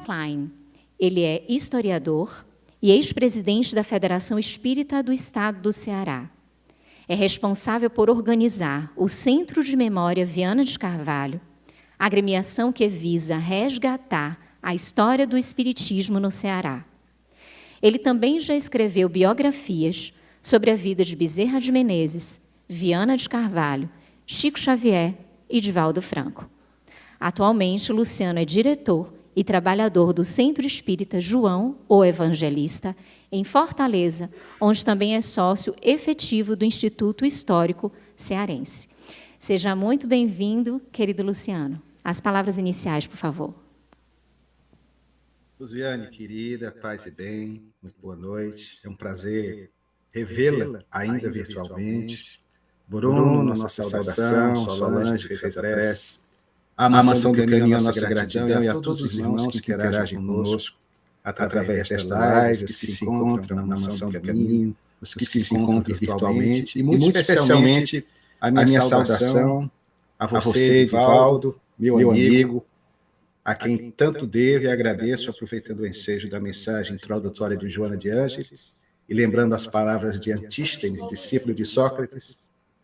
Klein. Ele é historiador e ex-presidente da Federação Espírita do Estado do Ceará. É responsável por organizar o Centro de Memória Viana de Carvalho, agremiação que visa resgatar a história do espiritismo no Ceará. Ele também já escreveu biografias sobre a vida de Bezerra de Menezes, Viana de Carvalho, Chico Xavier e Divaldo Franco. Atualmente, Luciano é diretor e trabalhador do Centro Espírita João, o Evangelista, em Fortaleza, onde também é sócio efetivo do Instituto Histórico Cearense. Seja muito bem-vindo, querido Luciano. As palavras iniciais, por favor. Luziane, querida, paz e bem, muito boa noite. É um prazer revê-la ainda virtualmente. Bruno, nossa saudação, Solange, que fez a prece. A maçã do caminho, a nossa gratidão e a todos os irmãos que interagem conosco através desta live, os que se encontram na maçã do caminho, os que se encontram virtualmente, e muito especialmente a minha saudação a você, Divaldo, meu amigo, a quem tanto devo e agradeço, aproveitando o ensejo da mensagem introdutória de Joana de Ângeles, e lembrando as palavras de Antístenes, discípulo de Sócrates,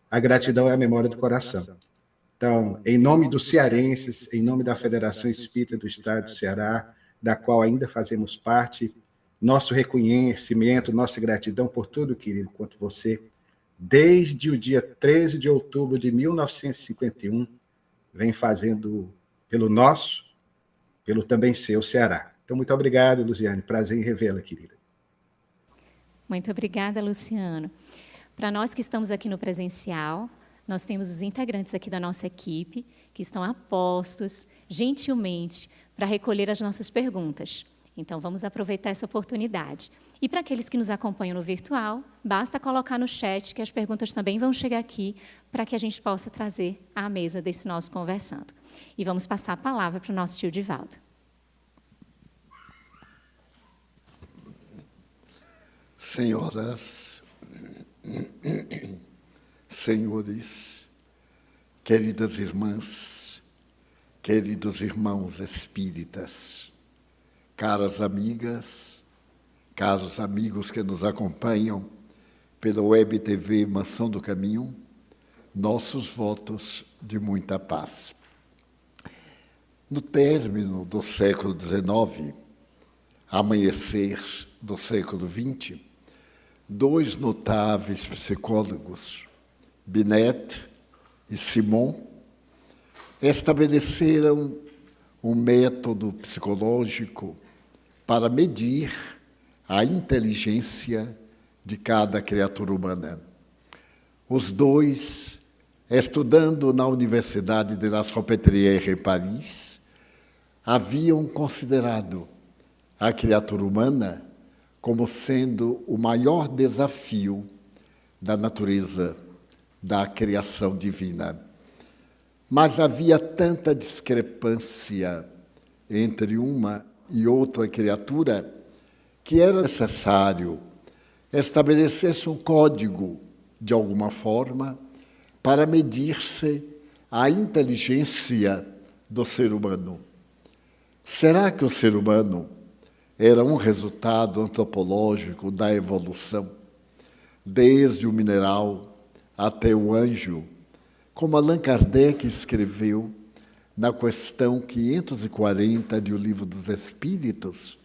a gratidão é a memória do coração. Então, em nome dos cearenses, em nome da Federação Espírita do Estado do Ceará, da qual ainda fazemos parte, nosso reconhecimento, nossa gratidão por tudo, querido, quanto você, desde o dia 13 de outubro de 1951, vem fazendo pelo nosso, pelo também seu Ceará. Então, muito obrigado, Luziane. Prazer em revê-la, querida. Muito obrigada, Luciano. Para nós que estamos aqui no presencial, nós temos os integrantes aqui da nossa equipe, que estão a postos, gentilmente, para recolher as nossas perguntas. Então, vamos aproveitar essa oportunidade. E para aqueles que nos acompanham no virtual, basta colocar no chat que as perguntas também vão chegar aqui para que a gente possa trazer à mesa desse nosso conversando. E vamos passar a palavra para o nosso tio Divaldo. Senhoras, senhores, queridas irmãs, queridos irmãos espíritas, caras amigas, caros amigos que nos acompanham pela Web TV Maçã do Caminho, nossos votos de muita paz. No término do século XIX, amanhecer do século XX, dois notáveis psicólogos, Binet e Simon, estabeleceram um método psicológico para medir a inteligência de cada criatura humana. Os dois, estudando na Universidade de La Salpêtrière, em Paris, haviam considerado a criatura humana como sendo o maior desafio da natureza, da criação divina. Mas havia tanta discrepância entre uma e outra criatura que era necessário estabelecer-se um código, de alguma forma, para medir-se a inteligência do ser humano. Será que o ser humano era um resultado antropológico da evolução, desde o mineral até o anjo, como Allan Kardec escreveu na questão 540 de O Livro dos Espíritos?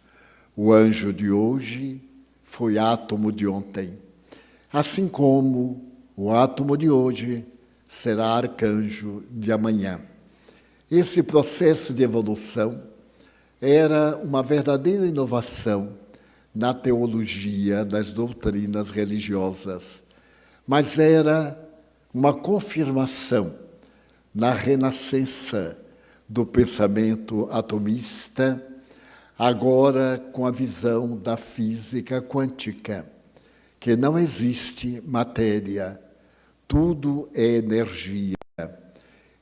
O anjo de hoje foi átomo de ontem, assim como o átomo de hoje será arcanjo de amanhã. Esse processo de evolução era uma verdadeira inovação na teologia das doutrinas religiosas, mas era uma confirmação na renascença do pensamento atomista, agora com a visão da física quântica, que não existe matéria, tudo é energia,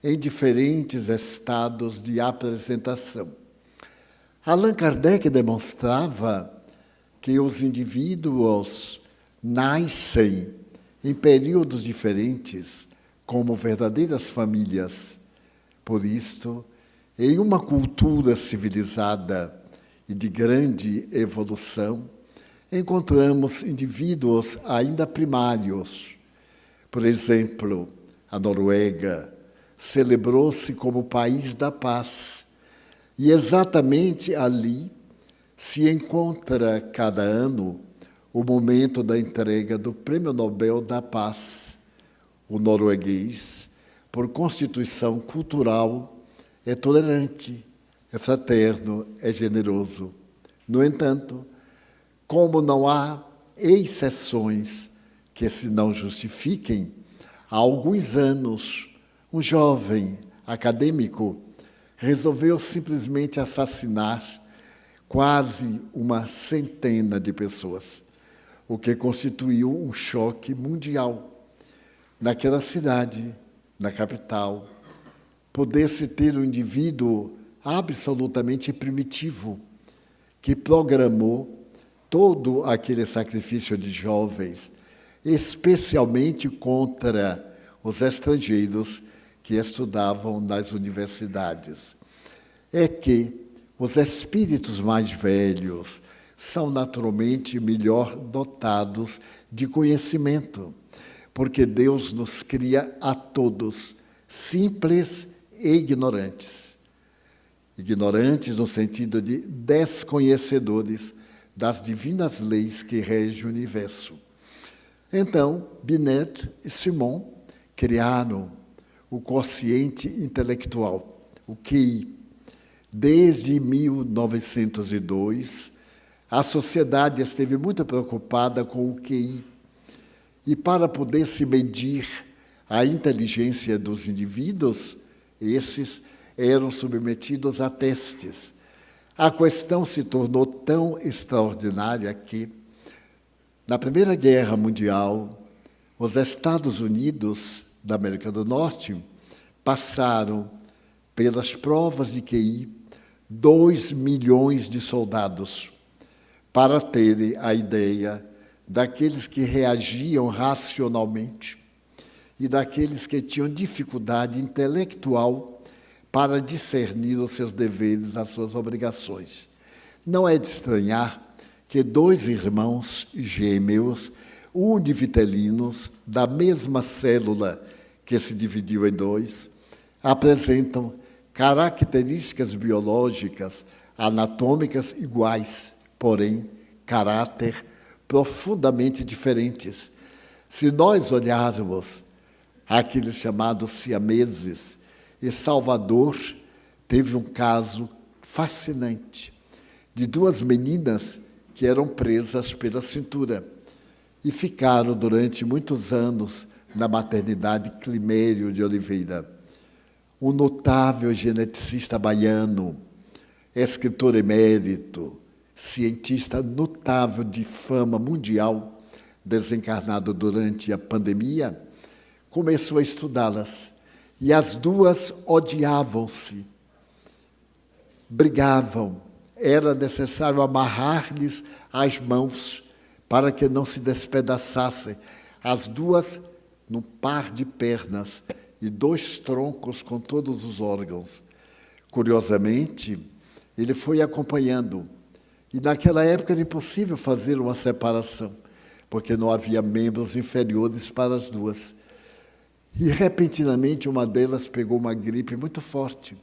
em diferentes estados de apresentação. Allan Kardec demonstrava que os indivíduos nascem em períodos diferentes, como verdadeiras famílias. Por isto, em uma cultura civilizada e de grande evolução, encontramos indivíduos ainda primários. Por exemplo, a Noruega celebrou-se como país da paz, e exatamente ali se encontra cada ano o momento da entrega do Prêmio Nobel da Paz. O norueguês, por constituição cultural, é tolerante, é fraterno, é generoso. No entanto, como não há exceções que se não justifiquem, há alguns anos, um jovem acadêmico resolveu simplesmente assassinar quase uma centena de pessoas, o que constituiu um choque mundial. Naquela cidade, na capital, poder-se ter um indivíduo absolutamente primitivo, que programou todo aquele sacrifício de jovens, especialmente contra os estrangeiros que estudavam nas universidades. É que os espíritos mais velhos são naturalmente melhor dotados de conhecimento, porque Deus nos cria a todos, simples e ignorantes. Ignorantes no sentido de desconhecedores das divinas leis que regem o universo. Então, Binet e Simon criaram o quociente intelectual, o QI. Desde 1902, a sociedade esteve muito preocupada com o QI. E para poder se medir a inteligência dos indivíduos, esses eram submetidos a testes. A questão se tornou tão extraordinária que, na Primeira Guerra Mundial, os Estados Unidos da América do Norte passaram pelas provas de QI 2 milhões de soldados para terem a ideia daqueles que reagiam racionalmente e daqueles que tinham dificuldade intelectual para discernir os seus deveres, as suas obrigações. Não é de estranhar que 2 irmãos gêmeos, univitelinos, da mesma célula que se dividiu em 2, apresentam características biológicas, anatômicas iguais, porém, caráter profundamente diferentes. Se nós olharmos aqueles chamados siameses, e Salvador teve um caso fascinante de 2 meninas que eram presas pela cintura e ficaram durante muitos anos na maternidade Climério de Oliveira. Um notável geneticista baiano, escritor emérito, cientista notável de fama mundial, desencarnado durante a pandemia, começou a estudá-las. E as 2 odiavam-se, brigavam. Era necessário amarrar-lhes as mãos para que não se despedaçassem. As 2 num par de pernas e 2 troncos com todos os órgãos. Curiosamente, ele foi acompanhando. E naquela época era impossível fazer uma separação, porque não havia membros inferiores para as 2. E, repentinamente, uma delas pegou uma gripe muito forte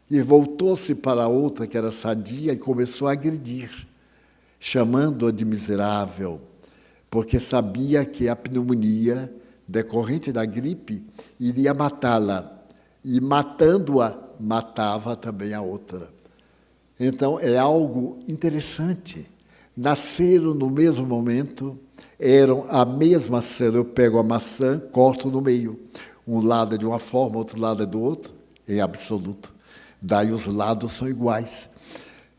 e voltou-se para a outra, que era sadia, e começou a agredir, chamando-a de miserável, porque sabia que a pneumonia decorrente da gripe iria matá-la, e, matando-a, matava também a outra. Então, é algo interessante. Nasceram no mesmo momento, eram a mesma célula. Eu pego a maçã, corto no meio. Um lado é de uma forma, outro lado é do outro, em absoluto. Daí os lados são iguais.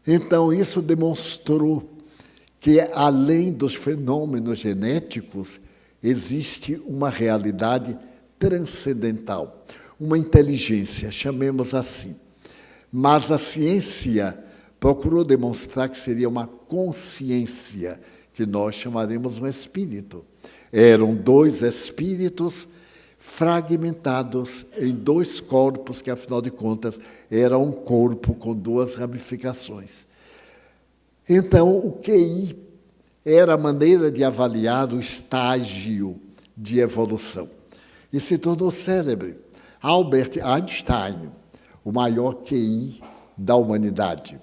Então, isso demonstrou que, além dos fenômenos genéticos, existe uma realidade transcendental, uma inteligência, chamemos assim. Mas a ciência procurou demonstrar que seria uma consciência, que nós chamaremos um espírito. Eram 2 espíritos fragmentados em 2 corpos, que, afinal de contas, era um corpo com 2 ramificações. Então, o QI era a maneira de avaliar o estágio de evolução. E se tornou célebre. Albert Einstein, o maior QI da humanidade.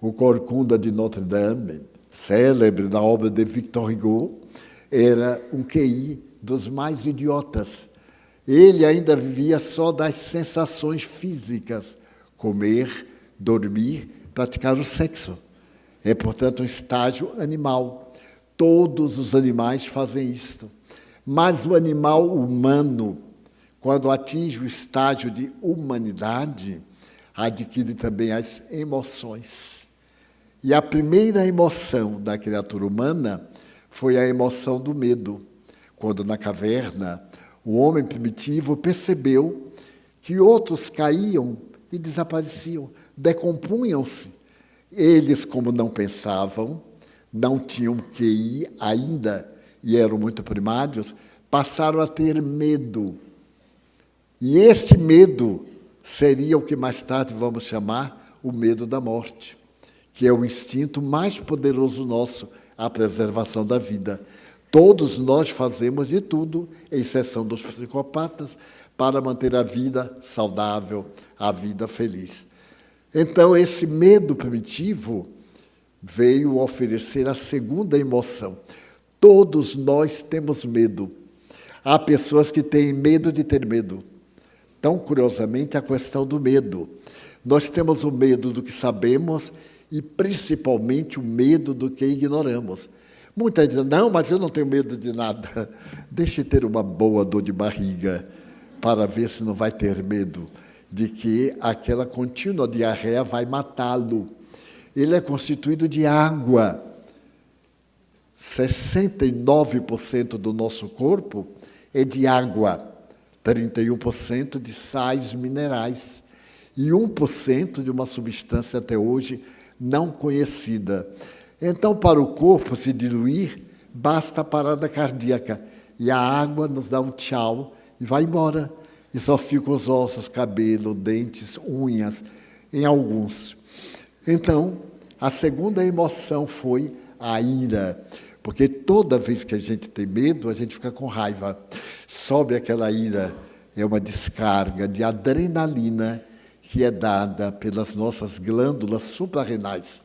O Corcunda de Notre Dame, célebre na obra de Victor Hugo, era um QI dos mais idiotas. Ele ainda vivia só das sensações físicas, comer, dormir, praticar o sexo. É, portanto, um estágio animal. Todos os animais fazem isto. Mas o animal humano, quando atinge o estágio de humanidade, adquire também as emoções. E a primeira emoção da criatura humana foi a emoção do medo, quando na caverna o homem primitivo percebeu que outros caíam e desapareciam, decompunham-se. Eles, como não pensavam, não tinham QI ainda, e eram muito primários, passaram a ter medo. E esse medo seria o que mais tarde vamos chamar o medo da morte, que é o instinto mais poderoso nosso, a preservação da vida. Todos nós fazemos de tudo, exceção dos psicopatas, para manter a vida saudável, a vida feliz. Então, esse medo primitivo veio oferecer a segunda emoção. Todos nós temos medo. Há pessoas que têm medo de ter medo. Tão curiosamente, a questão do medo. Nós temos o medo do que sabemos e, principalmente, o medo do que ignoramos. Muitas dizem, não, mas eu não tenho medo de nada. Deixe ter uma boa dor de barriga para ver se não vai ter medo de que aquela contínua diarreia vai matá-lo. Ele é constituído de água. 69% do nosso corpo é de água, 31% de sais minerais e 1% de uma substância até hoje não conhecida. Então, para o corpo se diluir, basta a parada cardíaca e a água nos dá um tchau e vai embora. E só ficam os ossos, cabelo, dentes, unhas, em alguns. Então, a segunda emoção foi a ira, porque toda vez que a gente tem medo, a gente fica com raiva. Sobe aquela ira, é uma descarga de adrenalina que é dada pelas nossas glândulas suprarrenais.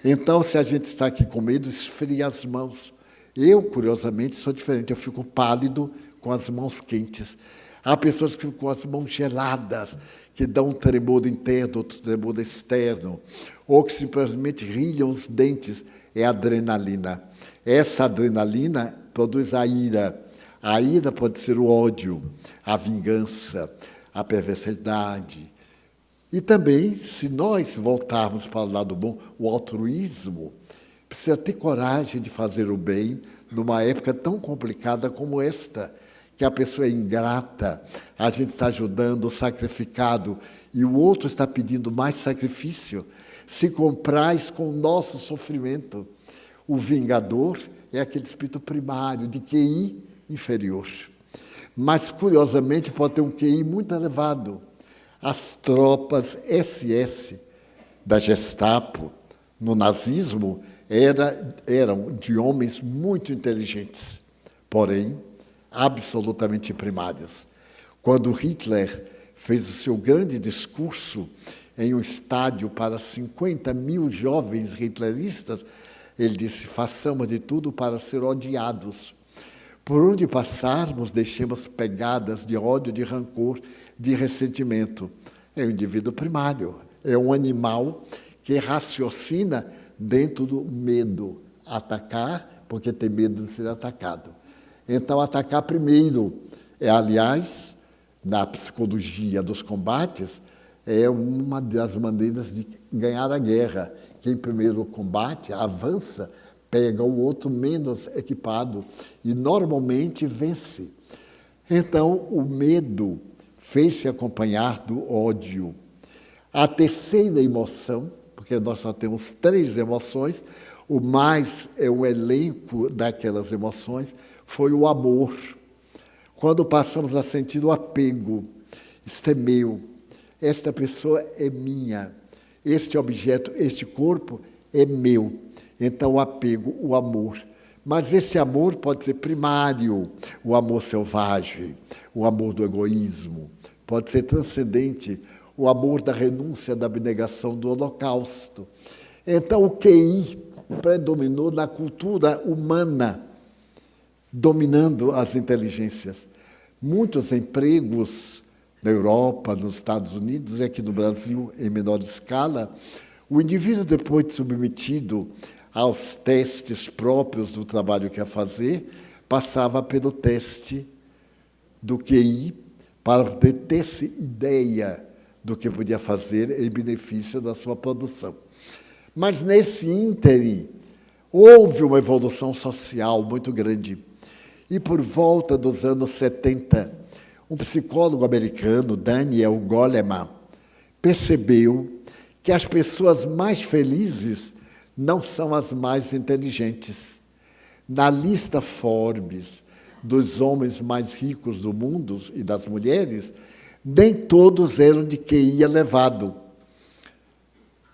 Então, se a gente está aqui com medo, esfria as mãos. Eu, curiosamente, sou diferente, eu fico pálido com as mãos quentes. Há pessoas que ficam com as mãos geladas, que dão um tremor interno, outro tremor externo, ou que simplesmente rilham os dentes. É adrenalina. Essa adrenalina produz a ira. A ira pode ser o ódio, a vingança, a perversidade. E também, se nós voltarmos para o lado bom, o altruísmo, precisa ter coragem de fazer o bem numa época tão complicada como esta, que a pessoa é ingrata, a gente está ajudando, sacrificado, e o outro está pedindo mais sacrifício. Se comprais com o nosso sofrimento. O vingador é aquele espírito primário, de QI inferior. Mas, curiosamente, pode ter um QI muito elevado. As tropas SS da Gestapo, no nazismo, eram de homens muito inteligentes, porém, absolutamente primários. Quando Hitler fez o seu grande discurso em um estádio para 50 mil jovens hitleristas, ele disse, façamos de tudo para ser odiados. Por onde passarmos, deixemos pegadas de ódio, de rancor, de ressentimento. É um indivíduo primário, é um animal que raciocina dentro do medo. Atacar, porque tem medo de ser atacado. Então, atacar primeiro aliás, na psicologia dos combates, é uma das maneiras de ganhar a guerra. Quem primeiro combate, avança, pega o outro menos equipado e normalmente vence. Então, o medo fez-se acompanhar do ódio. A terceira emoção, porque nós só temos 3 emoções, o mais é o elenco daquelas emoções, foi o amor. Quando passamos a sentir o apego, isto é meu, esta pessoa é minha, este objeto, este corpo é meu. Então, o apego, o amor. Mas esse amor pode ser primário, o amor selvagem, o amor do egoísmo, pode ser transcendente, o amor da renúncia, da abnegação, do holocausto. Então, o QI predominou na cultura humana, dominando as inteligências. Muitos empregos na Europa, nos Estados Unidos e aqui no Brasil, em menor escala, o indivíduo, depois de submetido aos testes próprios do trabalho que ia fazer, passava pelo teste do QI para poder ter-se ideia do que podia fazer em benefício da sua produção. Mas, nesse ínterim, houve uma evolução social muito grande. E, por volta dos anos 70, um psicólogo americano, Daniel Goleman, percebeu que as pessoas mais felizes não são as mais inteligentes. Na lista Forbes dos homens mais ricos do mundo e das mulheres, nem todos eram de QI elevado.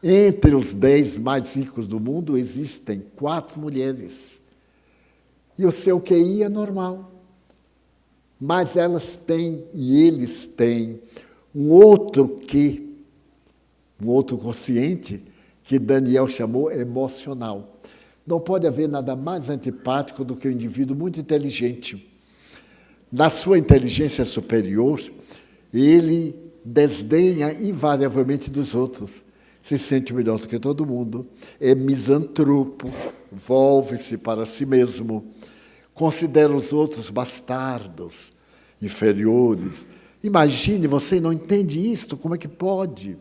Entre os 10 mais ricos do mundo existem 4 mulheres. E o seu QI é normal. Mas elas têm, e eles têm, um outro quê, um outro consciente, que Daniel chamou emocional. Não pode haver nada mais antipático do que um indivíduo muito inteligente. Na sua inteligência superior, ele desdenha invariavelmente dos outros, se sente melhor do que todo mundo, é misantropo, volve-se para si mesmo, considera os outros bastardos, inferiores. Imagine, você não entende isto, como é que pode?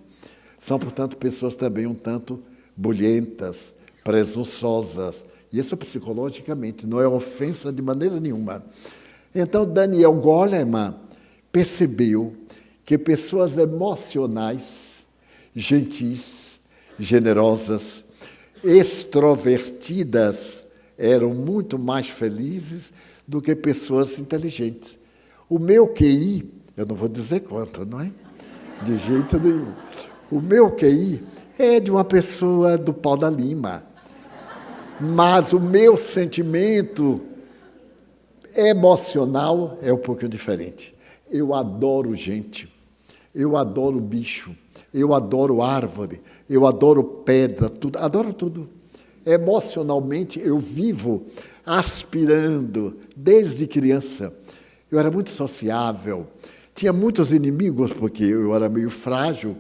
São, portanto, pessoas também um tanto bulhentas, presunçosas. Isso psicologicamente, não é ofensa de maneira nenhuma. Então, Daniel Goleman percebeu que pessoas emocionais, gentis, generosas, extrovertidas, eram muito mais felizes do que pessoas inteligentes. O meu QI, eu não vou dizer quanto, não é? De jeito nenhum. O meu QI é de uma pessoa do pau da lima. Mas o meu sentimento emocional é um pouquinho diferente. Eu adoro gente, eu adoro bicho, eu adoro árvore, eu adoro pedra, tudo, adoro tudo. Emocionalmente, eu vivo aspirando desde criança. Eu era muito sociável, tinha muitos inimigos, porque eu era meio frágil,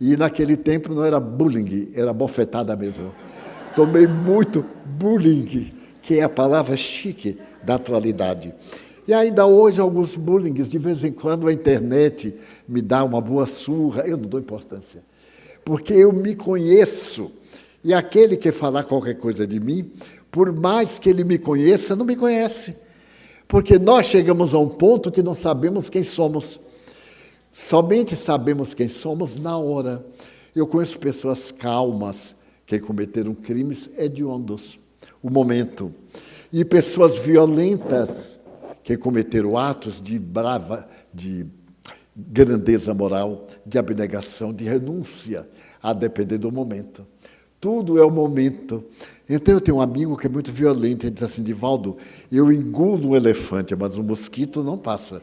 e naquele tempo não era bullying, era bofetada mesmo. Tomei muito bullying, que é a palavra chique da atualidade. E ainda hoje, alguns bullying, de vez em quando a internet me dá uma boa surra, eu não dou importância, porque eu me conheço. E aquele que falar qualquer coisa de mim, por mais que ele me conheça, não me conhece. Porque nós chegamos a um ponto que não sabemos quem somos. Somente sabemos quem somos na hora. Eu conheço pessoas calmas que cometeram crimes hediondos, o momento. E pessoas violentas que cometeram atos de grandeza moral, de abnegação, de renúncia, a depender do momento. Tudo é o momento. Então, eu tenho um amigo que é muito violento, ele diz assim, Divaldo, eu engulo um elefante, mas um mosquito não passa.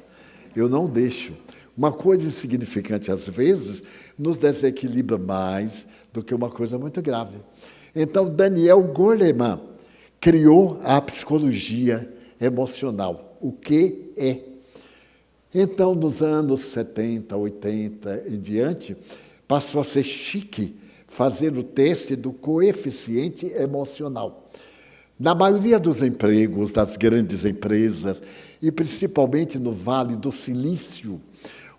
Eu não deixo. Uma coisa insignificante, às vezes, nos desequilibra mais do que uma coisa muito grave. Então, Daniel Goleman criou a psicologia emocional. O que é? Então, nos anos 70, 80 em diante, passou a ser chique fazer o teste do coeficiente emocional. Na maioria dos empregos, das grandes empresas, e principalmente no Vale do Silício,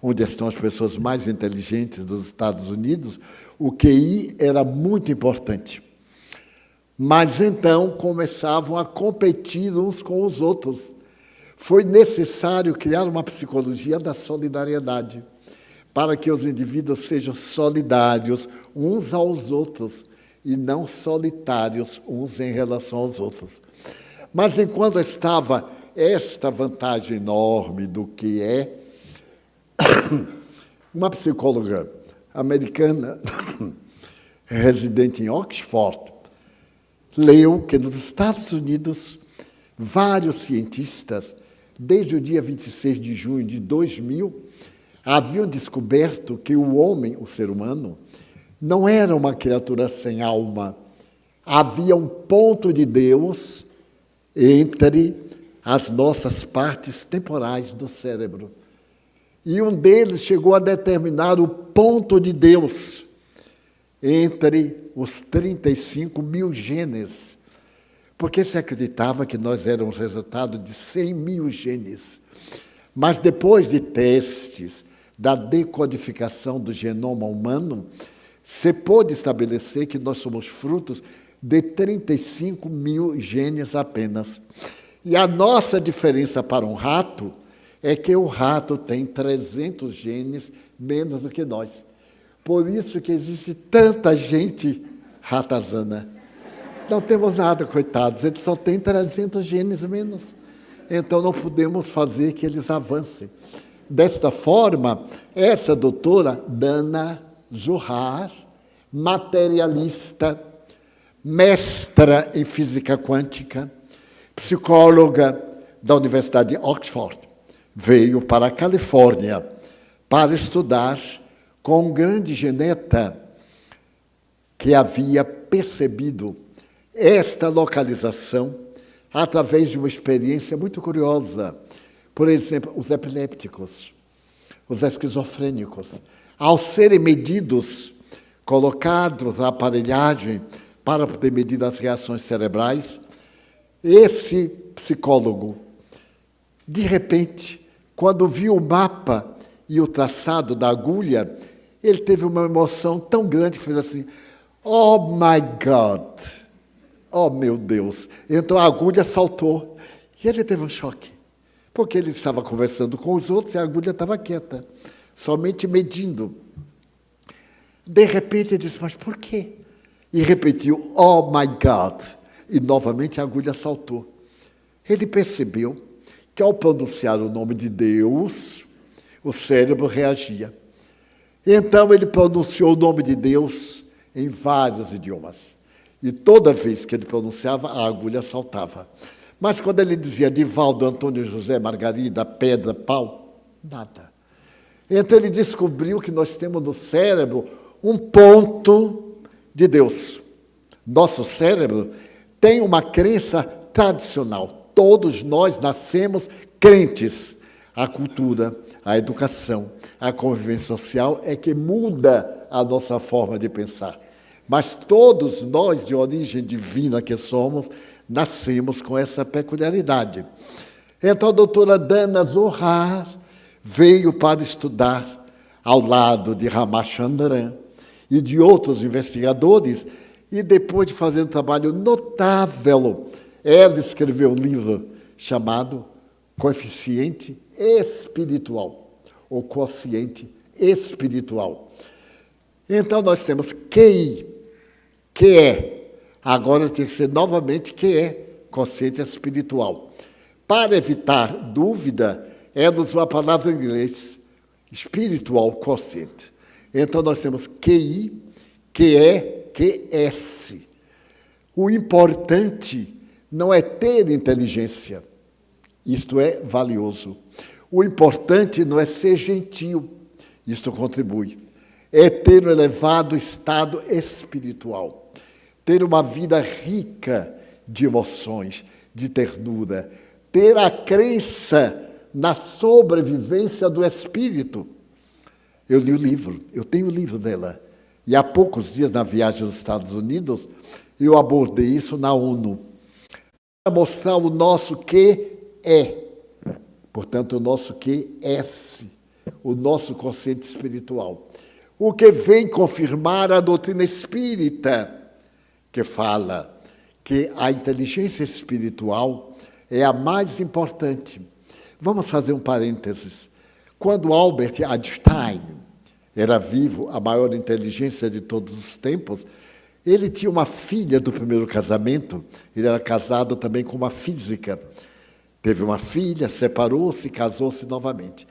onde estão as pessoas mais inteligentes dos Estados Unidos, o QI era muito importante. Mas então começavam a competir uns com os outros. Foi necessário criar uma psicologia da solidariedade, para que os indivíduos sejam solidários uns aos outros e não solitários uns em relação aos outros. Mas enquanto estava esta vantagem enorme do que é, uma psicóloga americana residente em Oxford leu que nos Estados Unidos, vários cientistas, desde o dia 26 de junho de 2000, haviam descoberto que o homem, o ser humano, não era uma criatura sem alma. Havia um ponto de Deus entre as nossas partes temporais do cérebro. E um deles chegou a determinar o ponto de Deus entre os 35 mil genes, porque se acreditava que nós éramos resultado de 100 mil genes. Mas depois de testes da decodificação do genoma humano, se pôde estabelecer que nós somos frutos de 35 mil genes apenas. E a nossa diferença para um rato é que o rato tem 300 genes menos do que nós. Por isso que existe tanta gente ratazana. Não temos nada, coitados, eles só têm 300 genes menos. Então não podemos fazer que eles avancem. Desta forma, essa doutora Dana Zohar, materialista, mestra em física quântica, psicóloga da Universidade de Oxford, veio para a Califórnia para estudar com um grande geneta que havia percebido esta localização através de uma experiência muito curiosa. Por exemplo, os epilépticos, os esquizofrênicos, ao serem medidos, colocados na aparelhagem para poder medir as reações cerebrais, esse psicólogo, de repente, quando viu o mapa e o traçado da agulha, ele teve uma emoção tão grande que fez assim: "Oh my God! Oh meu Deus!" Então a agulha saltou e ele teve um choque, porque ele estava conversando com os outros e a agulha estava quieta, somente medindo. De repente ele disse: "Mas por quê?" E repetiu: "Oh my God!" E novamente a agulha saltou. Ele percebeu que ao pronunciar o nome de Deus, o cérebro reagia. Então ele pronunciou o nome de Deus em vários idiomas. E toda vez que ele pronunciava, a agulha saltava. Mas quando ele dizia Divaldo, Antônio, José, Margarida, Pedra, Pau, nada. Então ele descobriu que nós temos no cérebro um ponto de Deus. Nosso cérebro tem uma crença tradicional. Todos nós nascemos crentes. A cultura, a educação, a convivência social é que muda a nossa forma de pensar. Mas todos nós, de origem divina que somos, nascemos com essa peculiaridade. Então a doutora Dana Zohar veio para estudar ao lado de Ramachandran e de outros investigadores, e depois de fazer um trabalho notável, ela escreveu um livro chamado Coeficiente Espiritual, ou Quociente Espiritual. Então nós temos QI, que é, agora tem que ser novamente que é Quociente Espiritual. Para evitar dúvida, ela usou a palavra em inglês, Spiritual Quociente. Então nós temos QI, QE, QS. O importante não é ter inteligência, isto é valioso. O importante não é ser gentil, isto contribui. É ter um elevado estado espiritual, ter uma vida rica de emoções, de ternura, ter a crença na sobrevivência do espírito. Eu li o livro, eu tenho o livro dela, e há poucos dias, na viagem aos Estados Unidos, eu abordei isso na ONU, para mostrar o nosso que é, portanto, o nosso QS, o nosso consciente espiritual. O que vem confirmar a doutrina espírita, que fala que a inteligência espiritual é a mais importante. Vamos fazer um parênteses. Quando Albert Einstein era vivo, a maior inteligência de todos os tempos, ele tinha uma filha do primeiro casamento, ele era casado também com uma física. Teve uma filha, separou-se e casou-se novamente.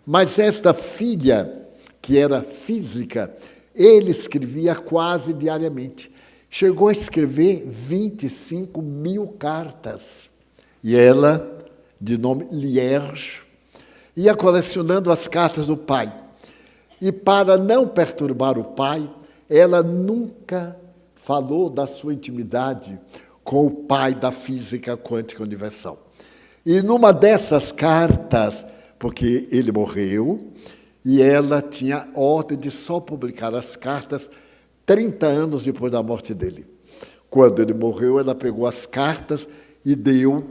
Mas esta filha, que era física, ele escrevia quase diariamente. Chegou a escrever 25 mil cartas. E ela, de nome Lierge, ia colecionando as cartas do pai. E para não perturbar o pai, ela nunca falou da sua intimidade com o pai da física quântica universal. E numa dessas cartas, porque ele morreu, e ela tinha ordem de só publicar as cartas 30 anos depois da morte dele. Quando ele morreu, ela pegou as cartas e deu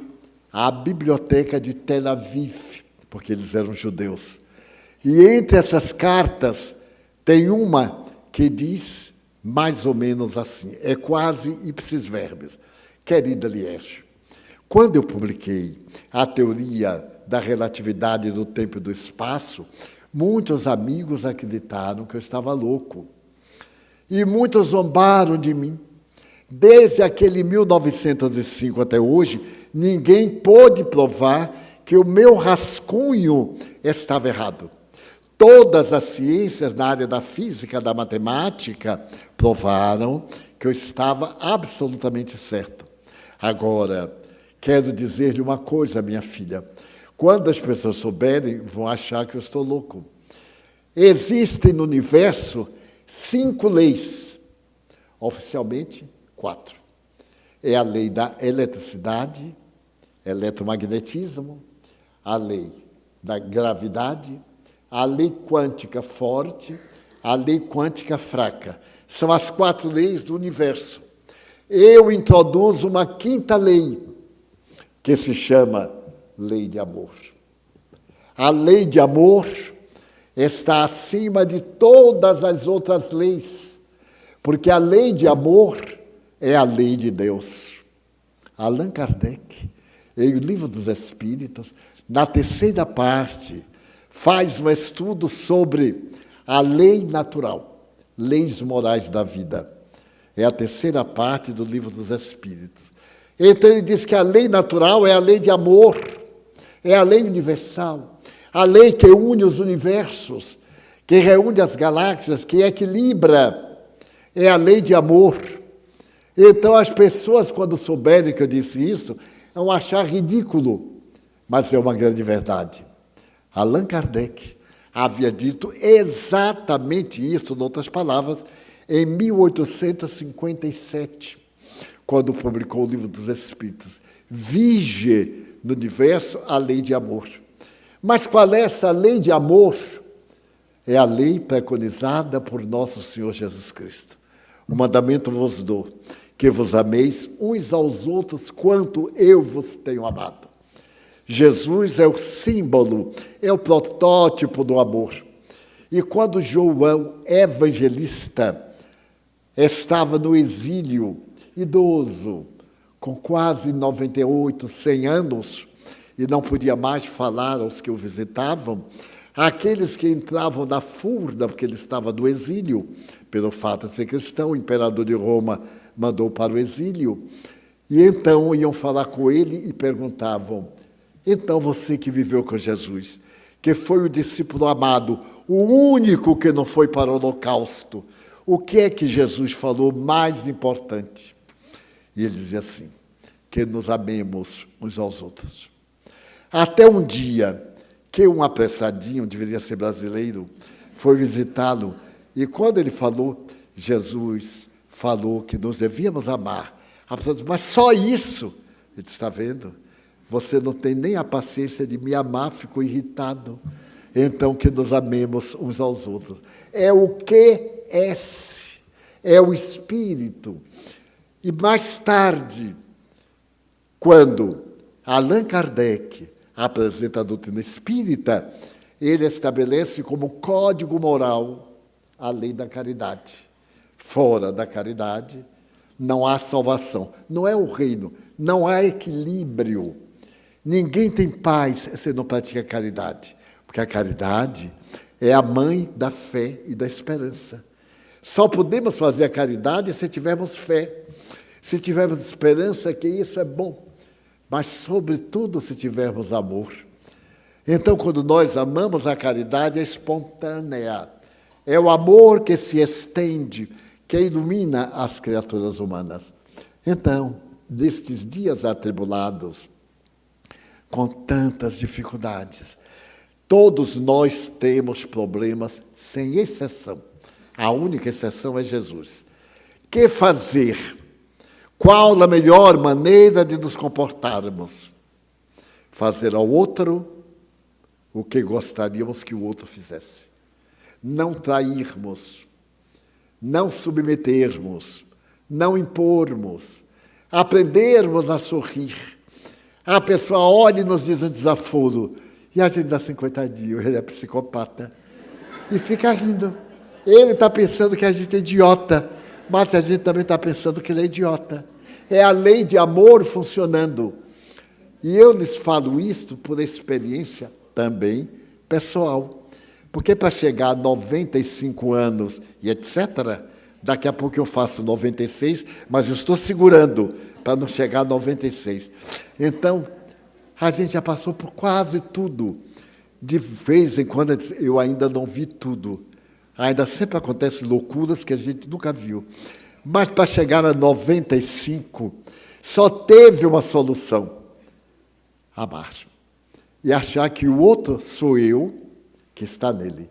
à biblioteca de Tel Aviv, porque eles eram judeus. E entre essas cartas, tem uma que diz mais ou menos assim, é quase ipsis verbis. Querida Lierge, quando eu publiquei a teoria da relatividade do tempo e do espaço, muitos amigos acreditaram que eu estava louco. E muitos zombaram de mim. Desde aquele 1905 até hoje, ninguém pôde provar que o meu rascunho estava errado. Todas as ciências na área da física, da matemática, provaram que eu estava absolutamente certo. Agora, quero dizer-lhe uma coisa, minha filha. Quando as pessoas souberem, vão achar que eu estou louco. Existem no universo 5 leis. Oficialmente, 4. É a lei da eletricidade, eletromagnetismo, a lei da gravidade, a lei quântica forte, a lei quântica fraca. São as 4 leis do universo. Eu introduzo uma 5ª lei, que se chama lei de amor. A lei de amor está acima de todas as outras leis, porque a lei de amor é a lei de Deus. Allan Kardec, em O Livro dos Espíritos, na 3ª parte, faz um estudo sobre a lei natural, leis morais da vida. É a 3ª parte do Livro dos Espíritos. Então ele diz que a lei natural é a lei de amor, é a lei universal, a lei que une os universos, que reúne as galáxias, que equilibra, é a lei de amor. Então as pessoas, quando souberem que eu disse isso, vão achar ridículo, mas é uma grande verdade. Allan Kardec havia dito exatamente isso, em outras palavras, em 1857, quando publicou o Livro dos Espíritos. Vige no universo a lei de amor. Mas qual é essa lei de amor? É a lei preconizada por nosso Senhor Jesus Cristo. O mandamento vos dou, que vos ameis uns aos outros quanto eu vos tenho amado. Jesus é o símbolo, é o protótipo do amor. E quando João, evangelista, estava no exílio, idoso, com quase 98, 100 anos, e não podia mais falar aos que o visitavam, aqueles que entravam na furna, porque ele estava no exílio, pelo fato de ser cristão, o imperador de Roma mandou para o exílio, e então iam falar com ele e perguntavam, então você que viveu com Jesus, que foi o discípulo amado, o único que não foi para o holocausto, o que é que Jesus falou mais importante? E ele dizia assim, que nos amemos uns aos outros. Até um dia que um apressadinho, deveria ser brasileiro, foi visitá-lo, e quando ele falou, Jesus falou que nos devíamos amar. A pessoa disse, mas só isso? Ele disse, está vendo? Você não tem nem a paciência de me amar, ficou irritado. Então, que nos amemos uns aos outros. É o QS, é o Espírito. E mais tarde, quando Allan Kardec apresenta a doutrina espírita, ele estabelece como código moral a lei da caridade. Fora da caridade, não há salvação. Não é o reino, não há equilíbrio. Ninguém tem paz se não pratica caridade, porque a caridade é a mãe da fé e da esperança. Só podemos fazer a caridade se tivermos fé, se tivermos esperança, que isso é bom, mas, sobretudo, se tivermos amor. Então, quando nós amamos, a caridade é espontânea, é o amor que se estende, que ilumina as criaturas humanas. Então, nestes dias atribulados, com tantas dificuldades, todos nós temos problemas, sem exceção. A única exceção é Jesus. Que fazer? Qual a melhor maneira de nos comportarmos? Fazer ao outro o que gostaríamos que o outro fizesse. Não trairmos, não submetermos, não impormos, aprendermos a sorrir. A pessoa olha e nos diz um desaforo, e a gente diz assim, coitadinho, ele é psicopata, e fica rindo. Ele está pensando que a gente é idiota, mas a gente também está pensando que ele é idiota. É a lei de amor funcionando. E eu lhes falo isto por experiência também pessoal. Porque para chegar a 95 anos e etc., daqui a pouco eu faço 96, mas eu estou segurando para não chegar a 96. Então, a gente já passou por quase tudo. De vez em quando eu ainda não vi tudo. Ainda sempre acontecem loucuras que a gente nunca viu. Mas para chegar a 95, só teve uma solução: abaixo. E achar que o outro sou eu que está nele.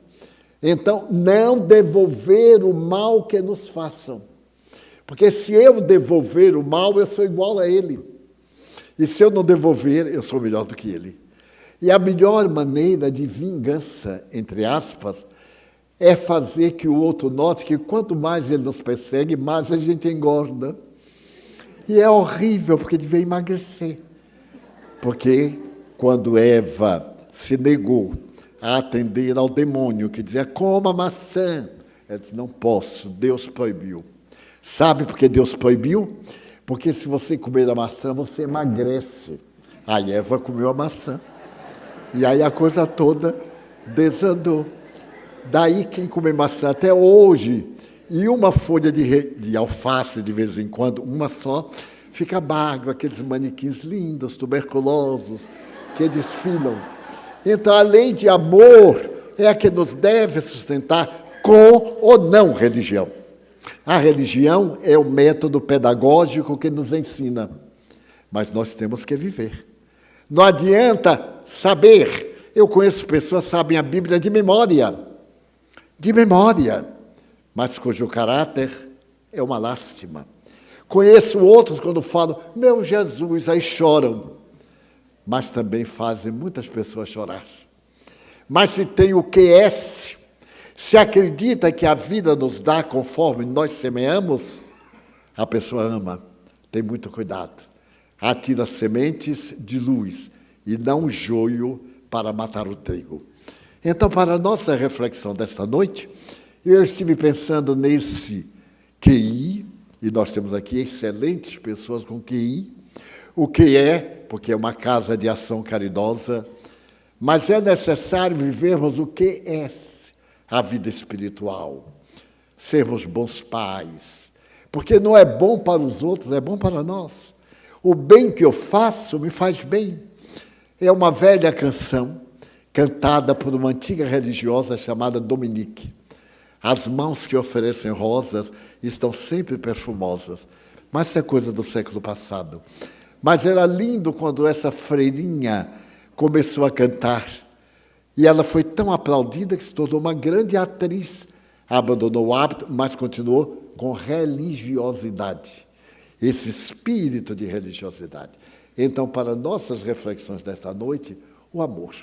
Então, não devolver o mal que nos façam. Porque se eu devolver o mal, eu sou igual a ele. E se eu não devolver, eu sou melhor do que ele. E a melhor maneira de vingança, entre aspas, é fazer que o outro note que quanto mais ele nos persegue, mais a gente engorda. E é horrível, porque devia emagrecer. Porque quando Eva se negou a atender ao demônio, que dizia, coma maçã, ela disse, não posso, Deus proibiu. Sabe por que Deus proibiu? Porque se você comer a maçã, você emagrece. Aí Eva comeu a maçã. E aí a coisa toda desandou. Daí quem come maçã até hoje, e uma folha de alface de vez em quando, uma só, fica magro, aqueles manequins lindos, tuberculosos, que desfilam. Então a lei de amor é a que nos deve sustentar com ou não religião. A religião é o método pedagógico que nos ensina, mas nós temos que viver. Não adianta saber. Eu conheço pessoas que sabem a Bíblia de memória, mas cujo caráter é uma lástima. Conheço outros quando falam, meu Jesus, aí choram, mas também fazem muitas pessoas chorar. Mas se tem o QS, se acredita que a vida nos dá conforme nós semeamos, a pessoa ama, tem muito cuidado. Atira sementes de luz e não joio para matar o trigo. Então, para a nossa reflexão desta noite, eu estive pensando nesse QI, e nós temos aqui excelentes pessoas com QI, o que é, porque é uma casa de ação caridosa, mas é necessário vivermos o que é a vida espiritual, sermos bons pais, porque não é bom para os outros, é bom para nós. O bem que eu faço me faz bem. É uma velha canção, cantada por uma antiga religiosa chamada Dominique. As mãos que oferecem rosas estão sempre perfumosas, mas isso é coisa do século passado. Mas era lindo quando essa freirinha começou a cantar. E ela foi tão aplaudida que se tornou uma grande atriz. Abandonou o hábito, mas continuou com religiosidade. Esse espírito de religiosidade. Então, para nossas reflexões desta noite, o amor.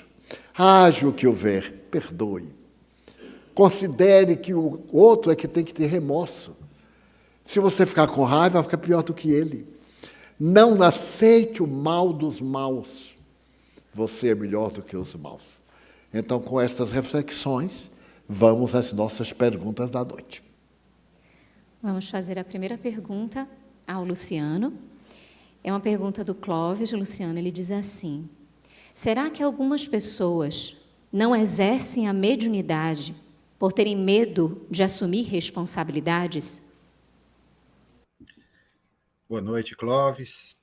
Haja o que houver, perdoe. Considere que o outro é que tem que ter remorso. Se você ficar com raiva, fica pior do que ele. Não aceite o mal dos maus. Você é melhor do que os maus. Então, com estas reflexões, vamos às nossas perguntas da noite. Vamos fazer a primeira pergunta ao Luciano. É uma pergunta do Clóvis, Luciano. Ele diz assim: será que algumas pessoas não exercem a mediunidade por terem medo de assumir responsabilidades? Boa noite, Clóvis.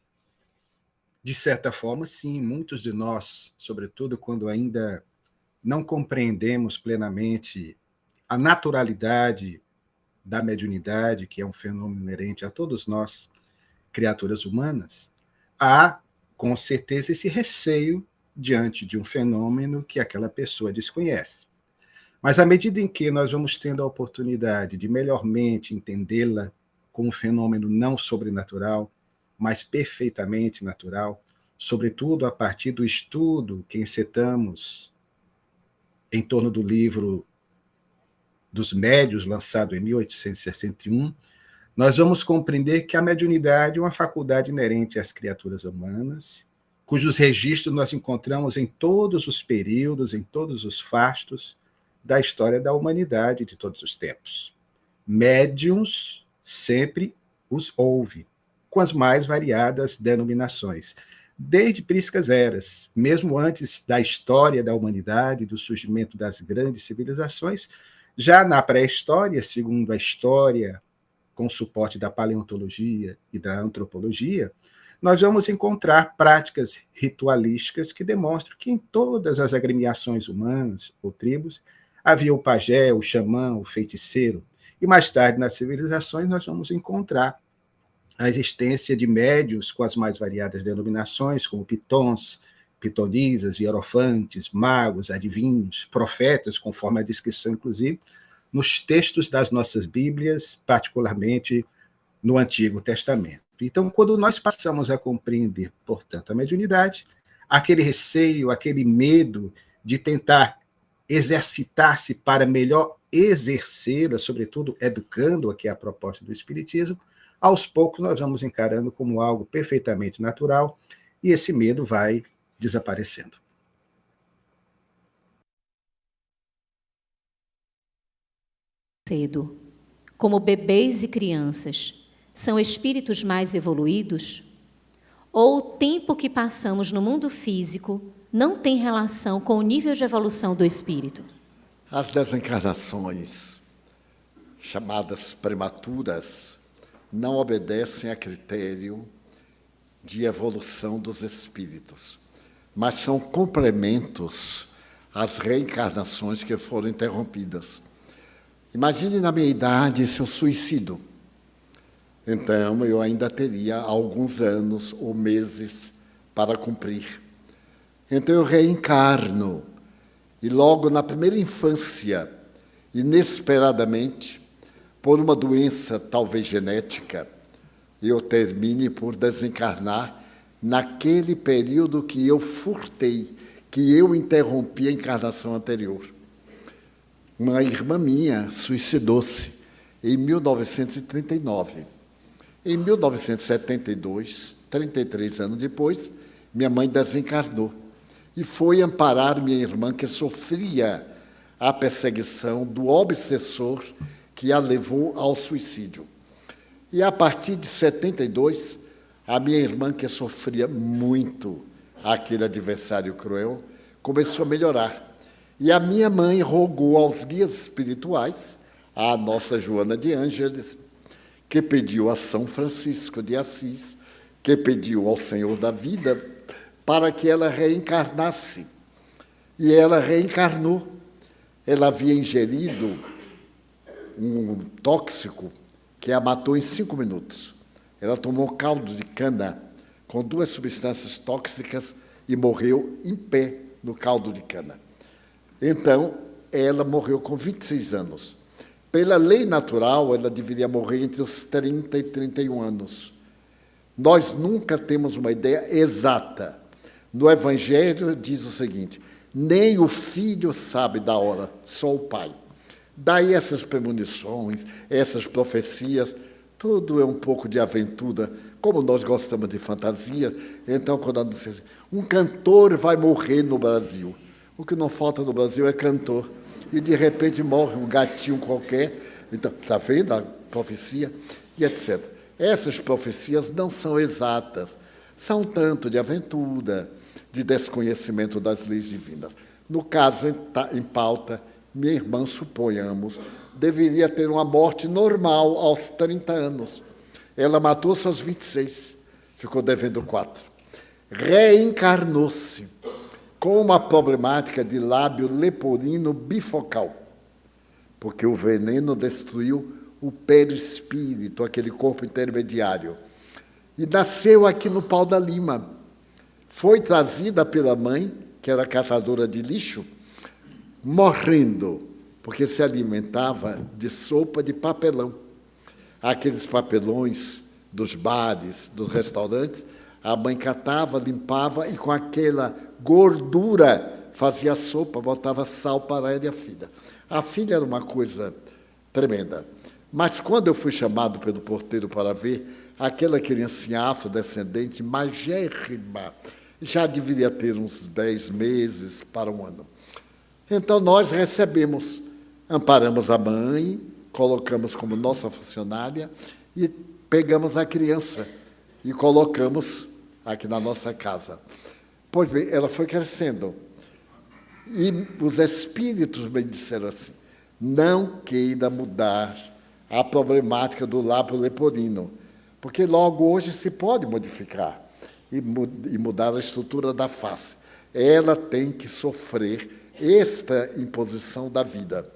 De certa forma, sim, muitos de nós, sobretudo quando ainda não compreendemos plenamente a naturalidade da mediunidade, que é um fenômeno inerente a todos nós, criaturas humanas, há, com certeza, esse receio diante de um fenômeno que aquela pessoa desconhece. Mas à medida em que nós vamos tendo a oportunidade de melhormente entendê-la como um fenômeno não sobrenatural, mas perfeitamente natural, sobretudo a partir do estudo que encetamos em torno do livro dos Médiuns, lançado em 1861, nós vamos compreender que a mediunidade é uma faculdade inerente às criaturas humanas, cujos registros nós encontramos em todos os períodos, em todos os fastos da história da humanidade de todos os tempos. Médiuns sempre os houve, com as mais variadas denominações, desde priscas eras, mesmo antes da história da humanidade, do surgimento das grandes civilizações, já na pré-história, segundo a história com suporte da paleontologia e da antropologia, nós vamos encontrar práticas ritualísticas que demonstram que em todas as agremiações humanas ou tribos havia o pajé, o xamã, o feiticeiro. E mais tarde, nas civilizações, nós vamos encontrar a existência de médiuns com as mais variadas denominações, como pitons, pitonisas, hierofantes, magos, adivinhos, profetas, conforme a descrição, inclusive, nos textos das nossas Bíblias, particularmente no Antigo Testamento. Então, quando nós passamos a compreender, portanto, a mediunidade, aquele receio, aquele medo de tentar exercitar-se para melhor exercê-la, sobretudo educando, que é a proposta do Espiritismo, aos poucos nós vamos encarando como algo perfeitamente natural e esse medo vai desaparecendo. Cedo, como bebês e crianças, são espíritos mais evoluídos? Ou o tempo que passamos no mundo físico não tem relação com o nível de evolução do espírito? As desencarnações, chamadas prematuras, não obedecem a critério de evolução dos espíritos, mas são complementos às reencarnações que foram interrompidas. Imagine na minha idade se eu suicido. Então, eu ainda teria alguns anos ou meses para cumprir. Então, eu reencarno. E logo na primeira infância, inesperadamente, por uma doença talvez genética, eu termine por desencarnar naquele período que eu furtei, que eu interrompi a encarnação anterior. Uma irmã minha suicidou-se em 1939. Em 1972, 33 anos depois, minha mãe desencarnou e foi amparar minha irmã, que sofria a perseguição do obsessor que a levou ao suicídio. E a partir de 72, a minha irmã, que sofria muito aquele adversário cruel, começou a melhorar. E a minha mãe rogou aos guias espirituais, a nossa Joana de Ângeles, que pediu a São Francisco de Assis, que pediu ao Senhor da Vida, para que ela reencarnasse. E ela reencarnou. Ela havia ingerido um tóxico que a matou em 5 minutos. Ela tomou caldo de cana com 2 substâncias tóxicas e morreu em pé no caldo de cana. Então, ela morreu com 26 anos. Pela lei natural, ela deveria morrer entre os 30 e 31 anos. Nós nunca temos uma ideia exata. No Evangelho diz o seguinte: nem o filho sabe da hora, só o pai. Daí essas premonições, essas profecias, tudo é um pouco de aventura. Como nós gostamos de fantasia, então quando anuncia, um cantor vai morrer no Brasil. O que não falta no Brasil é cantor. E, de repente, morre um gatinho qualquer. Então, está vendo a profecia? E etc. Essas profecias não são exatas. São tanto de aventura, de desconhecimento das leis divinas. No caso em pauta, minha irmã, suponhamos, deveria ter uma morte normal aos 30 anos. Ela matou-se aos 26, ficou devendo 4. Reencarnou-se com uma problemática de lábio leporino bifocal, porque o veneno destruiu o perispírito, aquele corpo intermediário. E nasceu aqui no Pau da Lima. Foi trazida pela mãe, que era catadora de lixo, morrendo, porque se alimentava de sopa de papelão. Aqueles papelões dos bares, dos restaurantes, a mãe catava, limpava e com aquela gordura fazia sopa, botava sal para ela e a filha. A filha era uma coisa tremenda. Mas quando eu fui chamado pelo porteiro para ver, aquela criancinha afrodescendente, magérrima, já deveria ter uns 10 meses para 1 ano. Então, nós recebemos, amparamos a mãe, colocamos como nossa funcionária e pegamos a criança e colocamos aqui na nossa casa. Pois bem, ela foi crescendo. E os espíritos me disseram assim, não queira mudar a problemática do lábio leporino, porque logo hoje se pode modificar e mudar a estrutura da face. Ela tem que sofrer esta imposição da vida.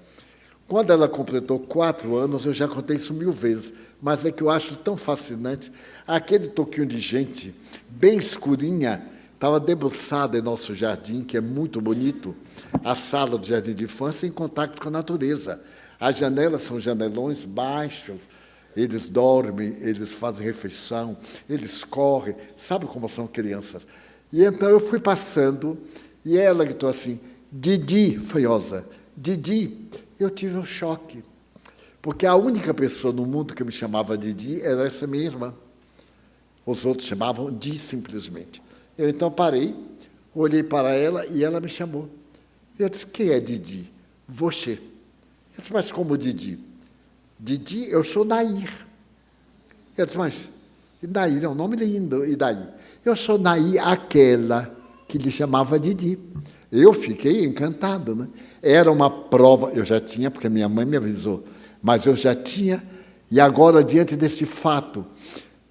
Quando ela completou 4 anos, eu já contei isso 1000 vezes, mas é que eu acho tão fascinante, aquele toquinho de gente, bem escurinha, estava debruçada em nosso jardim, que é muito bonito, a sala do jardim de infância, em contato com a natureza. As janelas são janelões baixos, eles dormem, eles fazem refeição, eles correm, sabe como são crianças. E então eu fui passando, e ela gritou assim, Didi, feiosa, Didi, eu tive um choque, porque a única pessoa no mundo que me chamava Didi era essa minha irmã. Os outros chamavam Di simplesmente. Eu então parei, olhei para ela e ela me chamou. Eu disse, quem é Didi? Você. Eu disse, mas como Didi? Didi, eu sou Nair. Eu disse, mas Nair é um nome lindo, e daí? Eu sou Nair, aquela que lhe chamava Didi. Eu fiquei encantado, né? Era uma prova, eu já tinha, porque minha mãe me avisou, mas eu já tinha, e agora, diante desse fato,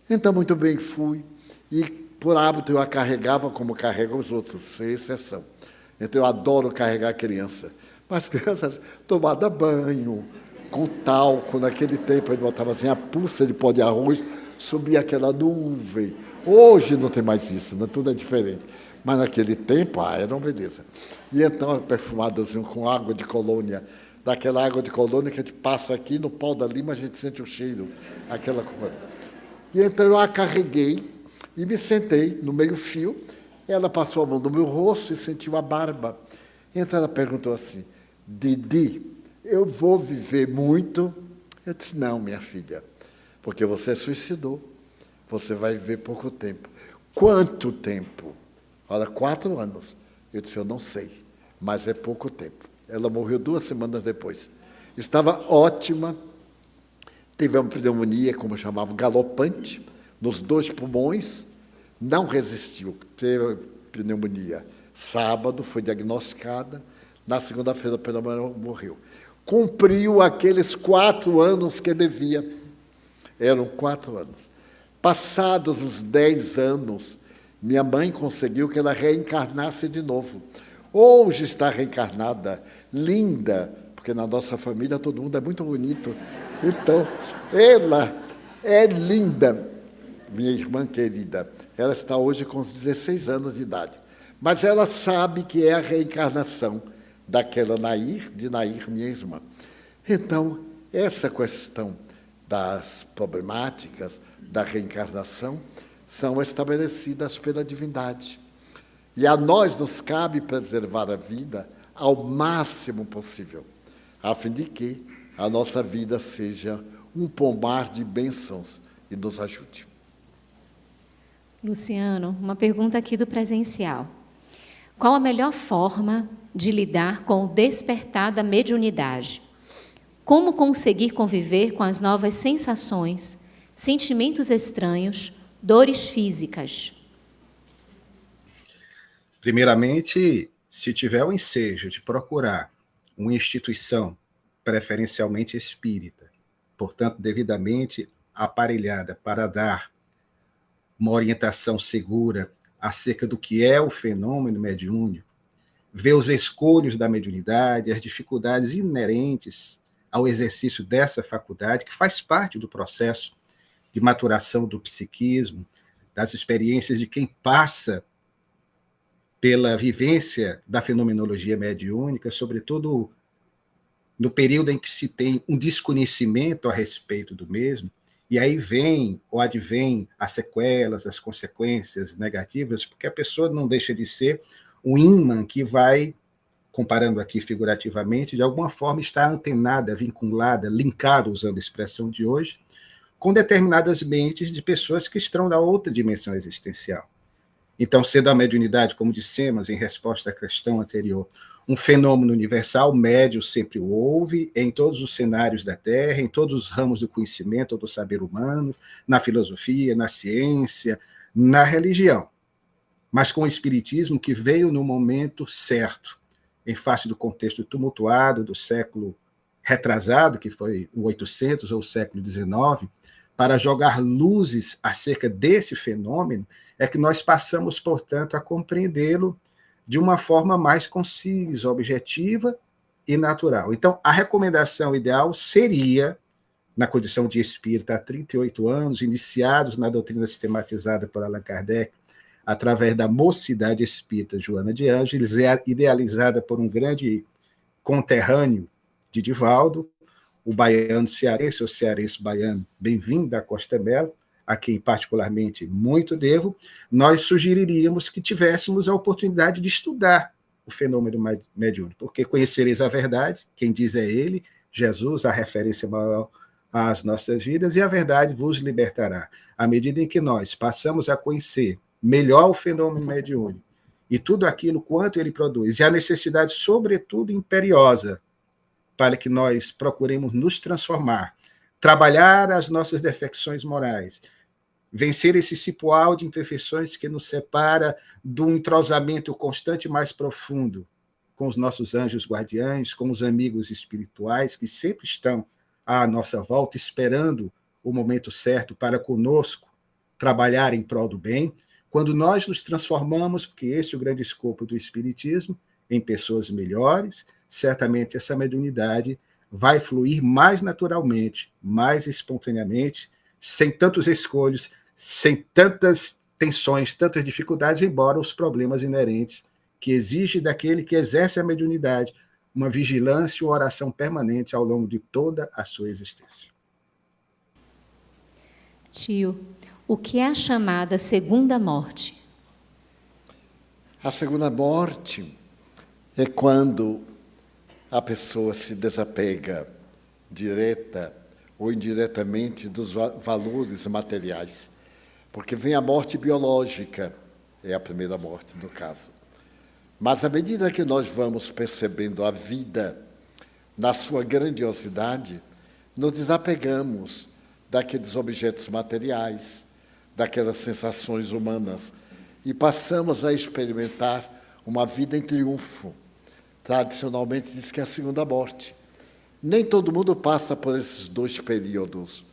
então, muito bem, fui, e por hábito eu a carregava como carrego os outros, sem exceção. Então, eu adoro carregar criança. Mas crianças tomadas banho, com talco, naquele tempo ele botava assim, a pulsa de pó de arroz, subia aquela nuvem. Hoje não tem mais isso, né? Tudo é diferente. Mas naquele tempo, era uma beleza. E então, perfumadozinho com água de colônia, daquela água de colônia que a gente passa aqui no Pau da Lima, a gente sente o cheiro, aquela coisa. E então eu a carreguei e me sentei no meio-fio. Ela passou a mão no meu rosto e sentiu a barba. Então ela perguntou assim, Didi, eu vou viver muito? Eu disse, não, minha filha, porque você suicidou. Você vai viver pouco tempo. Quanto tempo? Olha, 4 anos. Eu disse, eu não sei, mas é pouco tempo. Ela morreu 2 semanas depois. Estava ótima, teve uma pneumonia, como chamavam, galopante, nos 2 pulmões, não resistiu, teve pneumonia. Sábado foi diagnosticada, na segunda-feira pela manhã morreu. Cumpriu aqueles 4 anos que devia. Eram 4 anos. Passados os 10 anos, minha mãe conseguiu que ela reencarnasse de novo. Hoje está reencarnada, linda, porque na nossa família todo mundo é muito bonito. Então, ela é linda, minha irmã querida. Ela está hoje com uns 16 anos de idade. Mas ela sabe que é a reencarnação daquela Nair, de Nair, minha irmã. Então, essa questão das problemáticas da reencarnação são estabelecidas pela divindade. E a nós nos cabe preservar a vida ao máximo possível, a fim de que a nossa vida seja um pomar de bênçãos e nos ajude. Luciano, uma pergunta aqui do presencial. Qual a melhor forma de lidar com o despertar da mediunidade? Como conseguir conviver com as novas sensações, sentimentos estranhos, dores físicas? Primeiramente, se tiver o ensejo de procurar uma instituição, preferencialmente espírita, portanto, devidamente aparelhada para dar uma orientação segura acerca do que é o fenômeno mediúnico, ver os escolhos da mediunidade, as dificuldades inerentes ao exercício dessa faculdade, que faz parte do processo de maturação do psiquismo, das experiências de quem passa pela vivência da fenomenologia mediúnica, sobretudo no período em que se tem um desconhecimento a respeito do mesmo, e aí vem ou advém as sequelas, as consequências negativas, porque a pessoa não deixa de ser um imã que vai, comparando aqui figurativamente, de alguma forma está antenada, vinculada, linkada, usando a expressão de hoje, com determinadas mentes de pessoas que estão na outra dimensão existencial. Então, sendo a mediunidade, como dissemos em resposta à questão anterior, um fenômeno universal, o médium sempre o houve, em todos os cenários da Terra, em todos os ramos do conhecimento ou do saber humano, na filosofia, na ciência, na religião. Mas com o espiritismo que veio no momento certo, em face do contexto tumultuado do século retrasado, que foi o 800 ou o século XIX, para jogar luzes acerca desse fenômeno, é que nós passamos, portanto, a compreendê-lo de uma forma mais concisa, objetiva e natural. Então, a recomendação ideal seria, na condição de espírita há 38 anos, iniciados na doutrina sistematizada por Allan Kardec, através da Mocidade Espírita Joana de Ângeles, idealizada por um grande conterrâneo de Divaldo, o baiano cearense, ou cearense baiano, bem-vindo da Costa Bela, a quem particularmente muito devo, nós sugeriríamos que tivéssemos a oportunidade de estudar o fenômeno mediúnico, porque conhecereis a verdade, quem diz é ele, Jesus, a referência maior às nossas vidas, e a verdade vos libertará. À medida em que nós passamos a conhecer melhor o fenômeno mediúnico e tudo aquilo quanto ele produz, e a necessidade, sobretudo, imperiosa, para que nós procuremos nos transformar, trabalhar as nossas defecções morais, vencer esse cipoal de imperfeições que nos separa do entrosamento constante mais profundo com os nossos anjos guardiães, com os amigos espirituais que sempre estão à nossa volta, esperando o momento certo para conosco trabalhar em prol do bem. Quando nós nos transformamos, porque esse é o grande escopo do Espiritismo, em pessoas melhores, certamente essa mediunidade vai fluir mais naturalmente, mais espontaneamente, sem tantos escolhos, sem tantas tensões, tantas dificuldades, embora os problemas inerentes que exige daquele que exerce a mediunidade uma vigilância e uma oração permanente ao longo de toda a sua existência. Tio, o que é a chamada segunda morte? A segunda morte é quando a pessoa se desapega direta ou indiretamente dos valores materiais. Porque vem a morte biológica, é a primeira morte no caso. Mas à medida que nós vamos percebendo a vida na sua grandiosidade, nos desapegamos daqueles objetos materiais, daquelas sensações humanas, e passamos a experimentar uma vida em triunfo. Tradicionalmente diz que é a segunda morte. Nem todo mundo passa por esses dois períodos.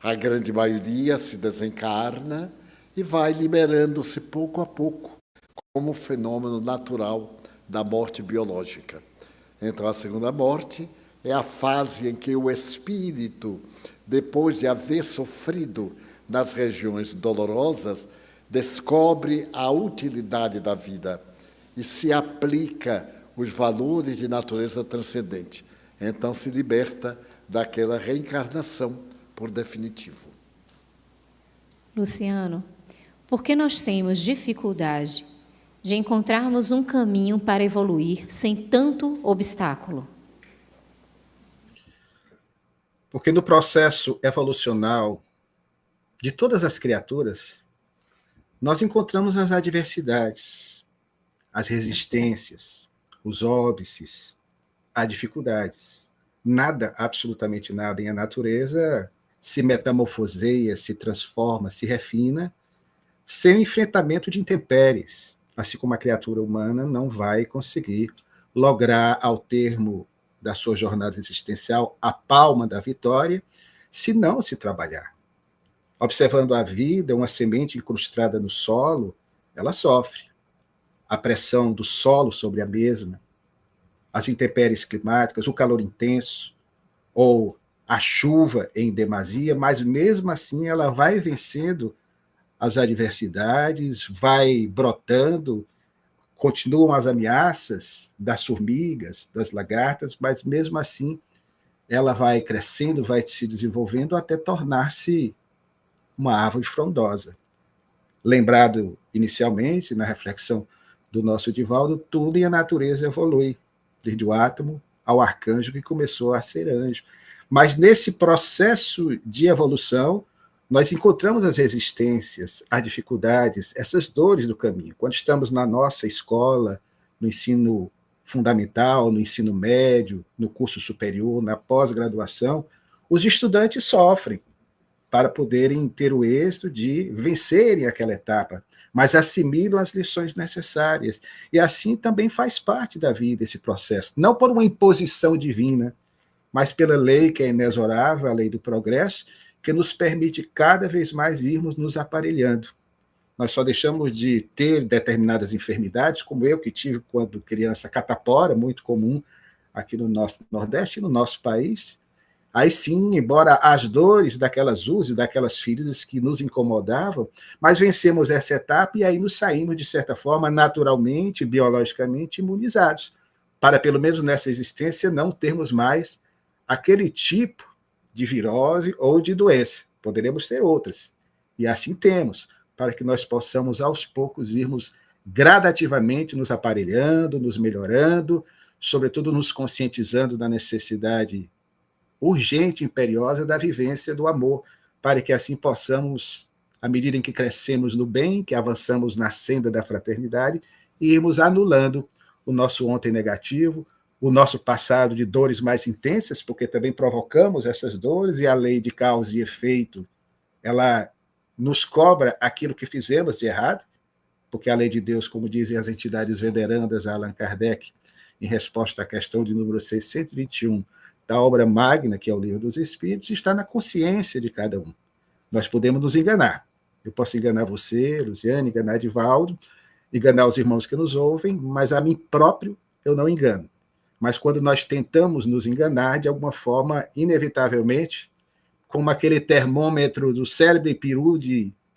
A grande maioria se desencarna e vai liberando-se pouco a pouco, como um fenômeno natural da morte biológica. Então, a segunda morte é a fase em que o espírito, depois de haver sofrido nas regiões dolorosas, descobre a utilidade da vida e se aplica os valores de natureza transcendente. Então se liberta daquela reencarnação por definitivo. Luciano, por que nós temos dificuldade de encontrarmos um caminho para evoluir sem tanto obstáculo? Porque no processo evolucional de todas as criaturas, nós encontramos as adversidades, as resistências, os óbices, as dificuldades. Nada, absolutamente nada em a natureza se metamorfoseia, se transforma, se refina, sem o enfrentamento de intempéries, assim como a criatura humana não vai conseguir lograr, ao termo da sua jornada existencial, a palma da vitória, se não se trabalhar. Observando a vida, uma semente incrustada no solo, ela sofre. A pressão do solo sobre a mesma, as intempéries climáticas, o calor intenso, ou a chuva em demasia, mas mesmo assim ela vai vencendo as adversidades, vai brotando, continuam as ameaças das formigas, das lagartas, mas mesmo assim ela vai crescendo, vai se desenvolvendo até tornar-se uma árvore frondosa. Lembrado inicialmente, na reflexão do nosso Divaldo, tudo em a natureza evolui, desde o átomo ao arcanjo que começou a ser anjo. Mas nesse processo de evolução, nós encontramos as resistências, as dificuldades, essas dores do caminho. Quando estamos na nossa escola, no ensino fundamental, no ensino médio, no curso superior, na pós-graduação, os estudantes sofrem para poderem ter o êxito de vencerem aquela etapa, mas assimilam as lições necessárias. E assim também faz parte da vida esse processo, não por uma imposição divina, mas pela lei que é inexorável, a lei do progresso, que nos permite cada vez mais irmos nos aparelhando. Nós só deixamos de ter determinadas enfermidades, como eu que tive quando criança, catapora, muito comum aqui no nosso Nordeste e no nosso país. Aí sim, embora as dores daquelas úlceras, daquelas feridas que nos incomodavam, mas vencemos essa etapa e aí nos saímos, de certa forma, naturalmente, biologicamente imunizados, para pelo menos nessa existência não termos mais aquele tipo de virose ou de doença. Poderemos ter outras. E assim temos, para que nós possamos, aos poucos, irmos gradativamente nos aparelhando, nos melhorando, sobretudo nos conscientizando da necessidade urgente, imperiosa da vivência do amor, para que assim possamos, à medida em que crescemos no bem, que avançamos na senda da fraternidade, irmos anulando o nosso ontem negativo, o nosso passado de dores mais intensas, porque também provocamos essas dores, e a lei de causa e efeito, ela nos cobra aquilo que fizemos de errado, porque a lei de Deus, como dizem as entidades venerandas a Allan Kardec, em resposta à questão de número 621, da obra magna, que é o Livro dos Espíritos, está na consciência de cada um. Nós podemos nos enganar. Eu posso enganar você, Luciane, enganar Divaldo, enganar os irmãos que nos ouvem, mas a mim próprio eu não engano. Mas quando nós tentamos nos enganar, de alguma forma, inevitavelmente, como aquele termômetro do célebre peru,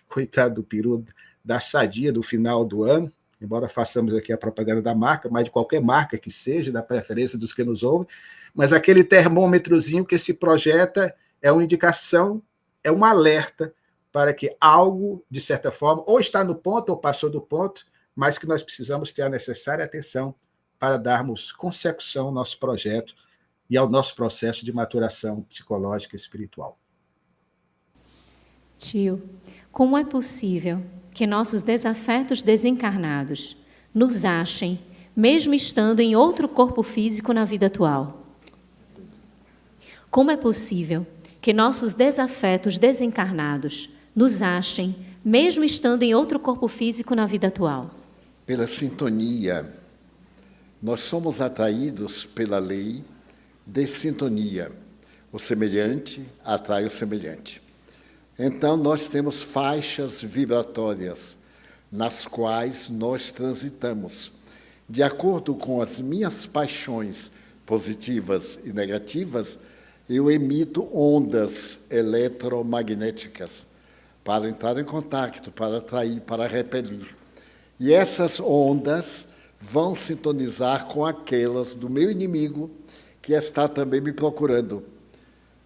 coitado do peru, da Sadia, do final do ano, embora façamos aqui a propaganda da marca, mas de qualquer marca que seja, da preferência dos que nos ouvem, mas aquele termômetrozinho que se projeta é uma indicação, é um alerta para que algo, de certa forma, ou está no ponto ou passou do ponto, mas que nós precisamos ter a necessária atenção para darmos consecução ao nosso projeto e ao nosso processo de maturação psicológica e espiritual. Tio, como é possível que nossos desafetos desencarnados nos achem, mesmo estando em outro corpo físico na vida atual? Como é possível que nossos desafetos desencarnados nos achem, mesmo estando em outro corpo físico na vida atual? Pela sintonia. Nós somos atraídos pela lei de sintonia. O semelhante atrai o semelhante. Então, nós temos faixas vibratórias nas quais nós transitamos. De acordo com as minhas paixões positivas e negativas, eu emito ondas eletromagnéticas para entrar em contato, para atrair, para repelir. E essas ondas vão sintonizar com aquelas do meu inimigo, que está também me procurando.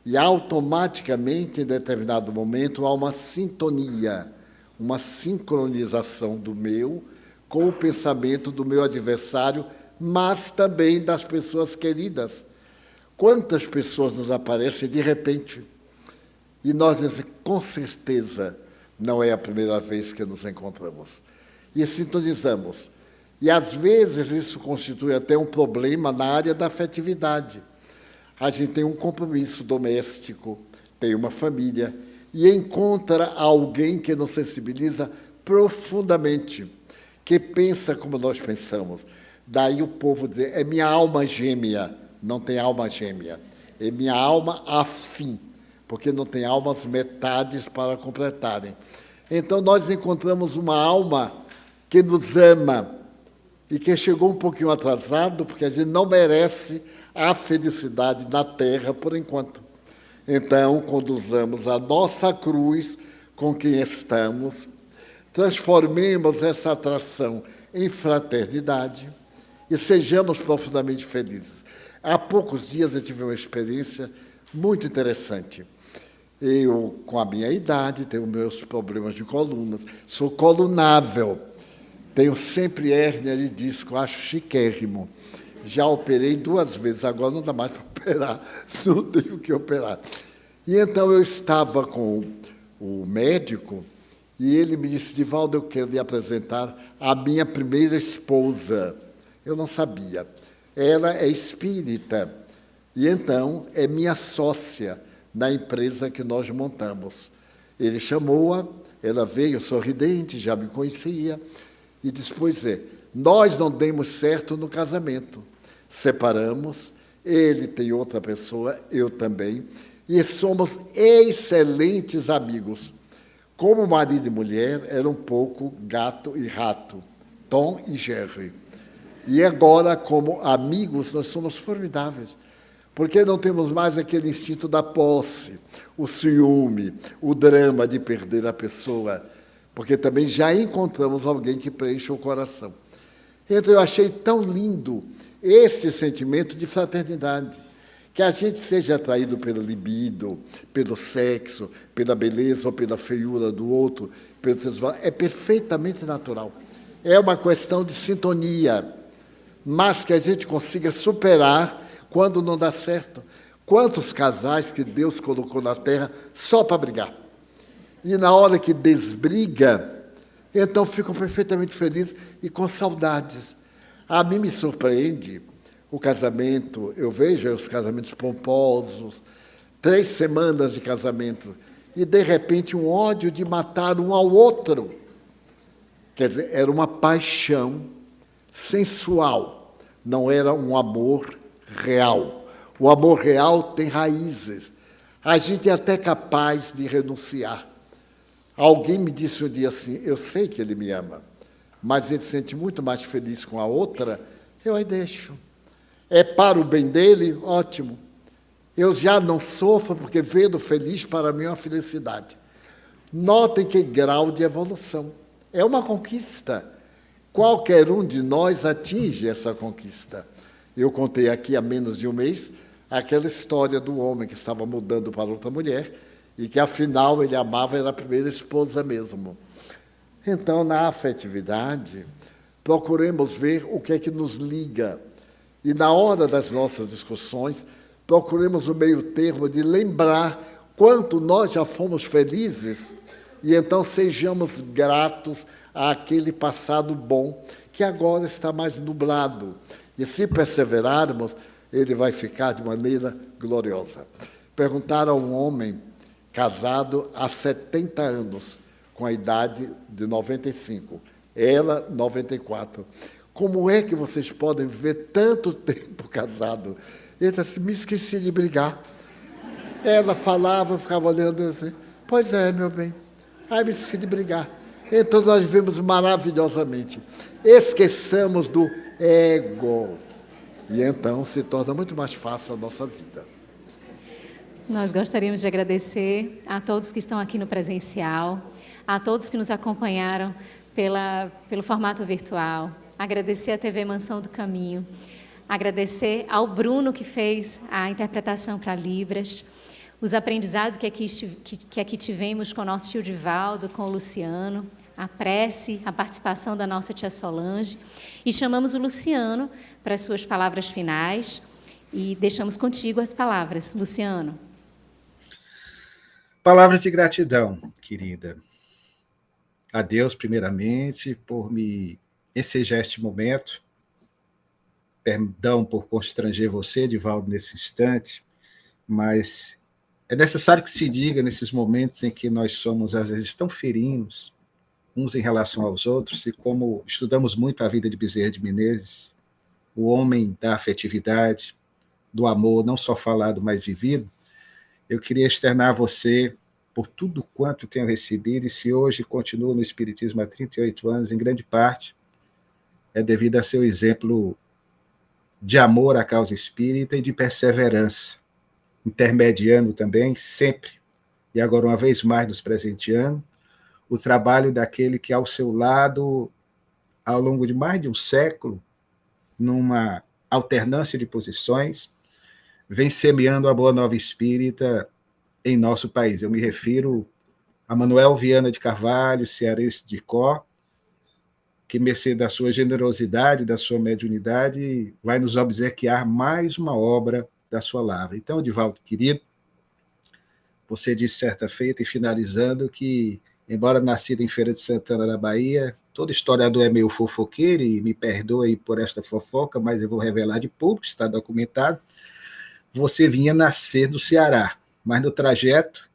E automaticamente, em determinado momento, há uma sintonia, uma sincronização do meu com o pensamento do meu adversário, mas também das pessoas queridas. Quantas pessoas nos aparecem de repente? E nós dizemos, com certeza, não é a primeira vez que nos encontramos. E sintonizamos. E, às vezes, isso constitui até um problema na área da afetividade. A gente tem um compromisso doméstico, tem uma família, e encontra alguém que nos sensibiliza profundamente, que pensa como nós pensamos. Daí o povo diz, é minha alma gêmea. Não tem alma gêmea. É minha alma afim, porque não tem almas metades para completarem. Então, nós encontramos uma alma que nos ama e que chegou um pouquinho atrasado, porque a gente não merece a felicidade na terra por enquanto. Então, conduzamos a nossa cruz com quem estamos, transformemos essa atração em fraternidade e sejamos profundamente felizes. Há poucos dias eu tive uma experiência muito interessante. Eu, com a minha idade, tenho meus problemas de colunas, sou colunável, tenho sempre hérnia de disco, acho chiquérrimo. Já operei 2 vezes, agora não dá mais para operar, não tenho que operar. E então eu estava com o médico e ele me disse: Divaldo, eu quero lhe apresentar a minha primeira esposa. Eu não sabia. Ela é espírita e então é minha sócia na empresa que nós montamos. Ele chamou-a, ela veio sorridente, já me conhecia, e disse: pois é, nós não demos certo no casamento. Separamos, ele tem outra pessoa, eu também, e somos excelentes amigos. Como marido e mulher, era um pouco gato e rato, Tom e Jerry. E agora, como amigos, nós somos formidáveis, porque não temos mais aquele instinto da posse, o ciúme, o drama de perder a pessoa, porque também já encontramos alguém que preenche o coração. Então, eu achei tão lindo esse sentimento de fraternidade, que a gente seja atraído pela libido, pelo sexo, pela beleza ou pela feiura do outro, pelo sexual, é perfeitamente natural. É uma questão de sintonia, mas que a gente consiga superar quando não dá certo. Quantos casais que Deus colocou na terra só para brigar? E na hora que desbriga, então ficam perfeitamente felizes e com saudades. A mim me surpreende o casamento, eu vejo os casamentos pomposos, 3 semanas de casamento, e de repente um ódio de matar um ao outro. Quer dizer, era uma paixão sensual, não era um amor real. O amor real tem raízes. A gente é até capaz de renunciar. Alguém me disse um dia assim: eu sei que ele me ama, mas ele se sente muito mais feliz com a outra, eu aí deixo. É para o bem dele, ótimo. Eu já não sofro, porque vendo feliz para mim é uma felicidade. Notem que grau de evolução. É uma conquista. Qualquer um de nós atinge essa conquista. Eu contei aqui há menos de um mês aquela história do homem que estava mudando para outra mulher e que, afinal, ele amava, era a primeira esposa mesmo. Então, na afetividade, procuremos ver o que é que nos liga. E, na hora das nossas discussões, procuremos o meio termo de lembrar quanto nós já fomos felizes e, então, sejamos gratos àquele passado bom que agora está mais nublado. E, se perseverarmos, ele vai ficar de maneira gloriosa. Perguntaram a um homem casado há 70 anos, com a idade de 95, ela 94. Como é que vocês podem viver tanto tempo casado? Ele disse assim: me esqueci de brigar. Ela falava, eu ficava olhando assim: pois é, meu bem, aí me esqueci de brigar. Então nós vivemos maravilhosamente. Esqueçamos do ego. E então se torna muito mais fácil a nossa vida. Nós gostaríamos de agradecer a todos que estão aqui no presencial, a todos que nos acompanharam pelo formato virtual, agradecer à TV Mansão do Caminho, agradecer ao Bruno, que fez a interpretação para Libras, os aprendizados que aqui tivemos com o nosso tio Divaldo, com o Luciano, a prece, a participação da nossa tia Solange, e chamamos o Luciano para as suas palavras finais, e deixamos contigo as palavras, Luciano. Palavras de gratidão, querida. A Deus, primeiramente, por me ensejar este momento. Perdão por constranger você, Divaldo, nesse instante, mas é necessário que se diga nesses momentos em que nós somos, às vezes, tão ferinos, uns em relação aos outros, e como estudamos muito a vida de Bezerra de Menezes, o homem da afetividade, do amor, não só falado, mas vivido, eu queria externar a você, por tudo quanto tenho recebido, e se hoje continuo no Espiritismo há 38 anos, em grande parte, é devido a seu exemplo de amor à causa espírita e de perseverança, intermediando também sempre, e agora uma vez mais nos presenteando, o trabalho daquele que ao seu lado, ao longo de mais de um século, numa alternância de posições, vem semeando a boa nova espírita em nosso país. Eu me refiro a Manuel Viana de Carvalho, cearense de Có, que, mercê da sua generosidade, da sua mediunidade, vai nos obsequiar mais uma obra da sua lavra. Então, Divaldo, querido, você disse certa feita, e finalizando, que, embora nascido em Feira de Santana, na Bahia, todo historiador é meio fofoqueiro, e me perdoe por esta fofoca, mas eu vou revelar de público, está documentado, você vinha nascer do Ceará, mas no trajeto,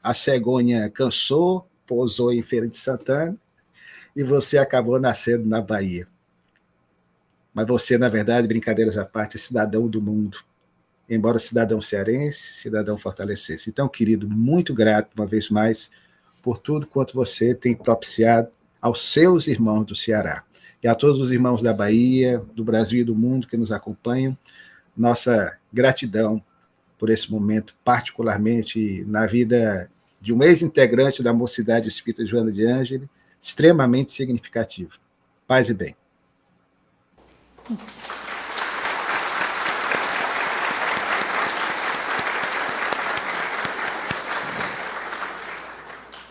a cegonha cansou, pousou em Feira de Santana, e você acabou nascendo na Bahia. Mas você, na verdade, brincadeiras à parte, é cidadão do mundo. Embora cidadão cearense, cidadão fortalecense. Então, querido, muito grato, uma vez mais, por tudo quanto você tem propiciado aos seus irmãos do Ceará. E a todos os irmãos da Bahia, do Brasil e do mundo que nos acompanham, nossa gratidão por esse momento, particularmente na vida de um ex-integrante da Mocidade Espírita Joana de Ângeli, extremamente significativo. Paz e bem.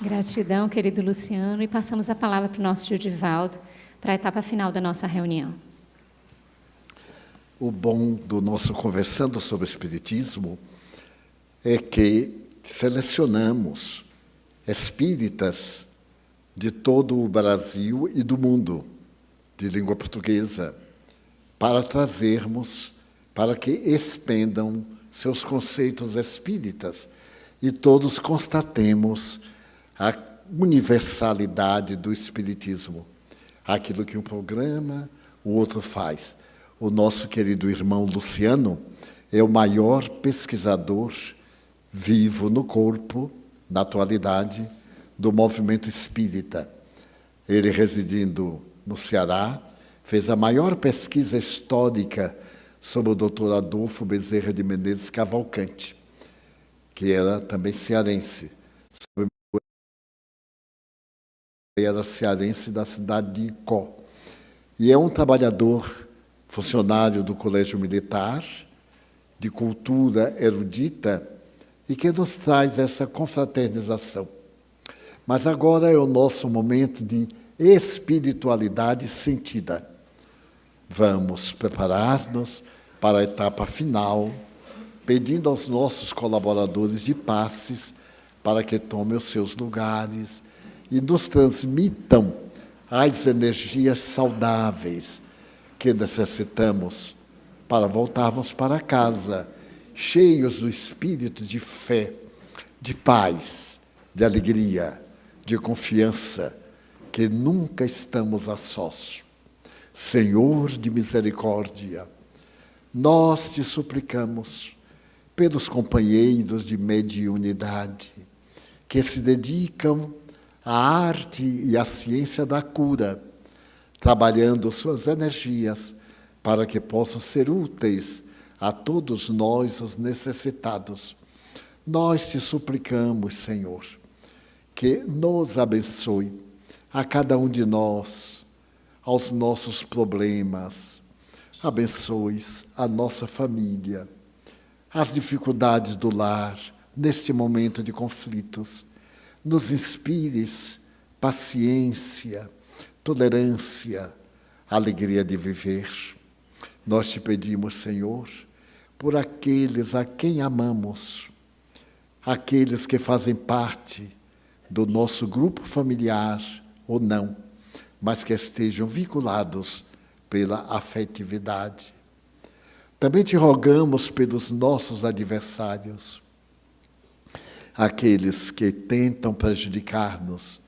Gratidão, querido Luciano, e passamos a palavra para o nosso tio Divaldo, para a etapa final da nossa reunião. O bom do nosso Conversando sobre o Espiritismo é que selecionamos espíritas de todo o Brasil e do mundo, de língua portuguesa, para trazermos, para que expandam seus conceitos espíritas e todos constatemos a universalidade do Espiritismo, aquilo que um programa, o outro faz. O nosso querido irmão Luciano é o maior pesquisador vivo no corpo, na atualidade, do movimento espírita. Ele, residindo no Ceará, fez a maior pesquisa histórica sobre o doutor Adolfo Bezerra de Menezes Cavalcante, que era também cearense. Era cearense da cidade de Icó. E é um trabalhador, funcionário do Colégio Militar, de cultura erudita, e que nos traz essa confraternização. Mas agora é o nosso momento de espiritualidade sentida. Vamos preparar-nos para a etapa final, pedindo aos nossos colaboradores de passes para que tomem os seus lugares e nos transmitam as energias saudáveis que necessitamos para voltarmos para casa, cheios do espírito de fé, de paz, de alegria, de confiança, que nunca estamos a sós. Senhor de misericórdia, nós te suplicamos pelos companheiros de mediunidade que se dedicam à arte e à ciência da cura, trabalhando suas energias para que possam ser úteis a todos nós, os necessitados. Nós te suplicamos, Senhor, que nos abençoe a cada um de nós, aos nossos problemas, abençoes a nossa família, as dificuldades do lar, neste momento de conflitos. Nos inspires paciência, tolerância, alegria de viver. Nós te pedimos, Senhor, por aqueles a quem amamos, aqueles que fazem parte do nosso grupo familiar ou não, mas que estejam vinculados pela afetividade. Também te rogamos pelos nossos adversários, aqueles que tentam prejudicar-nos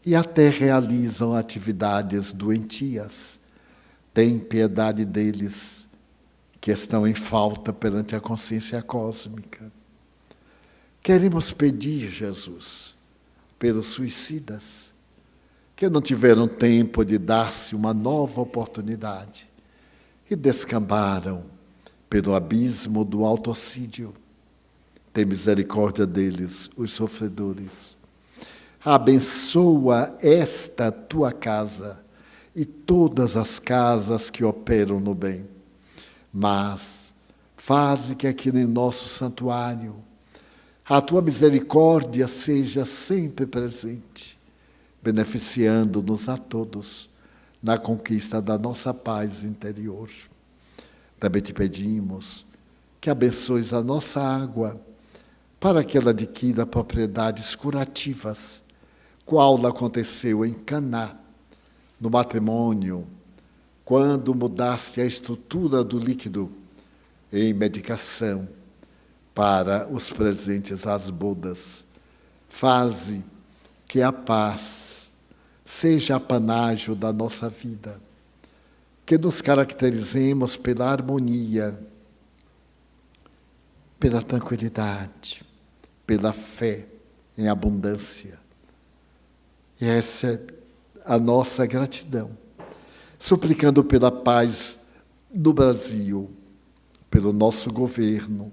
e até realizam atividades doentias. Tem piedade deles, que estão em falta perante a consciência cósmica. Queremos pedir, Jesus, pelos suicidas, que não tiveram tempo de dar-se uma nova oportunidade, e descambaram pelo abismo do autocídio. Tem misericórdia deles, os sofredores. Abençoa esta tua casa e todas as casas que operam no bem. Mas faze que aqui em nosso santuário a tua misericórdia seja sempre presente, beneficiando-nos a todos na conquista da nossa paz interior. Também te pedimos que abençoes a nossa água para que ela adquira propriedades curativas, qual aconteceu em Caná, no matrimônio, quando mudaste a estrutura do líquido em medicação para os presentes às bodas. Faze que a paz seja apanágio da nossa vida, que nos caracterizemos pela harmonia, pela tranquilidade, pela fé em abundância. E essa é a nossa gratidão, suplicando pela paz do Brasil, pelo nosso governo,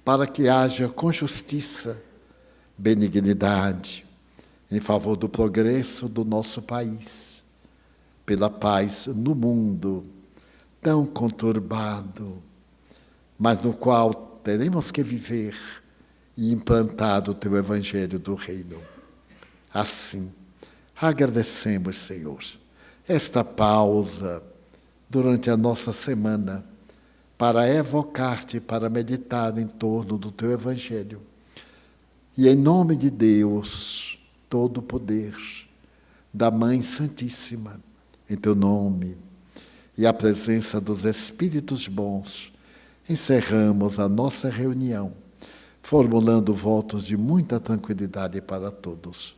para que haja com justiça, benignidade, em favor do progresso do nosso país, pela paz no mundo tão conturbado, mas no qual teremos que viver e implantar o teu Evangelho do Reino. Assim, agradecemos, Senhor, esta pausa durante a nossa semana para evocar-te, para meditar em torno do teu Evangelho. E em nome de Deus, todo o poder, da Mãe Santíssima, em teu nome, e a presença dos Espíritos bons, encerramos a nossa reunião, formulando votos de muita tranquilidade para todos.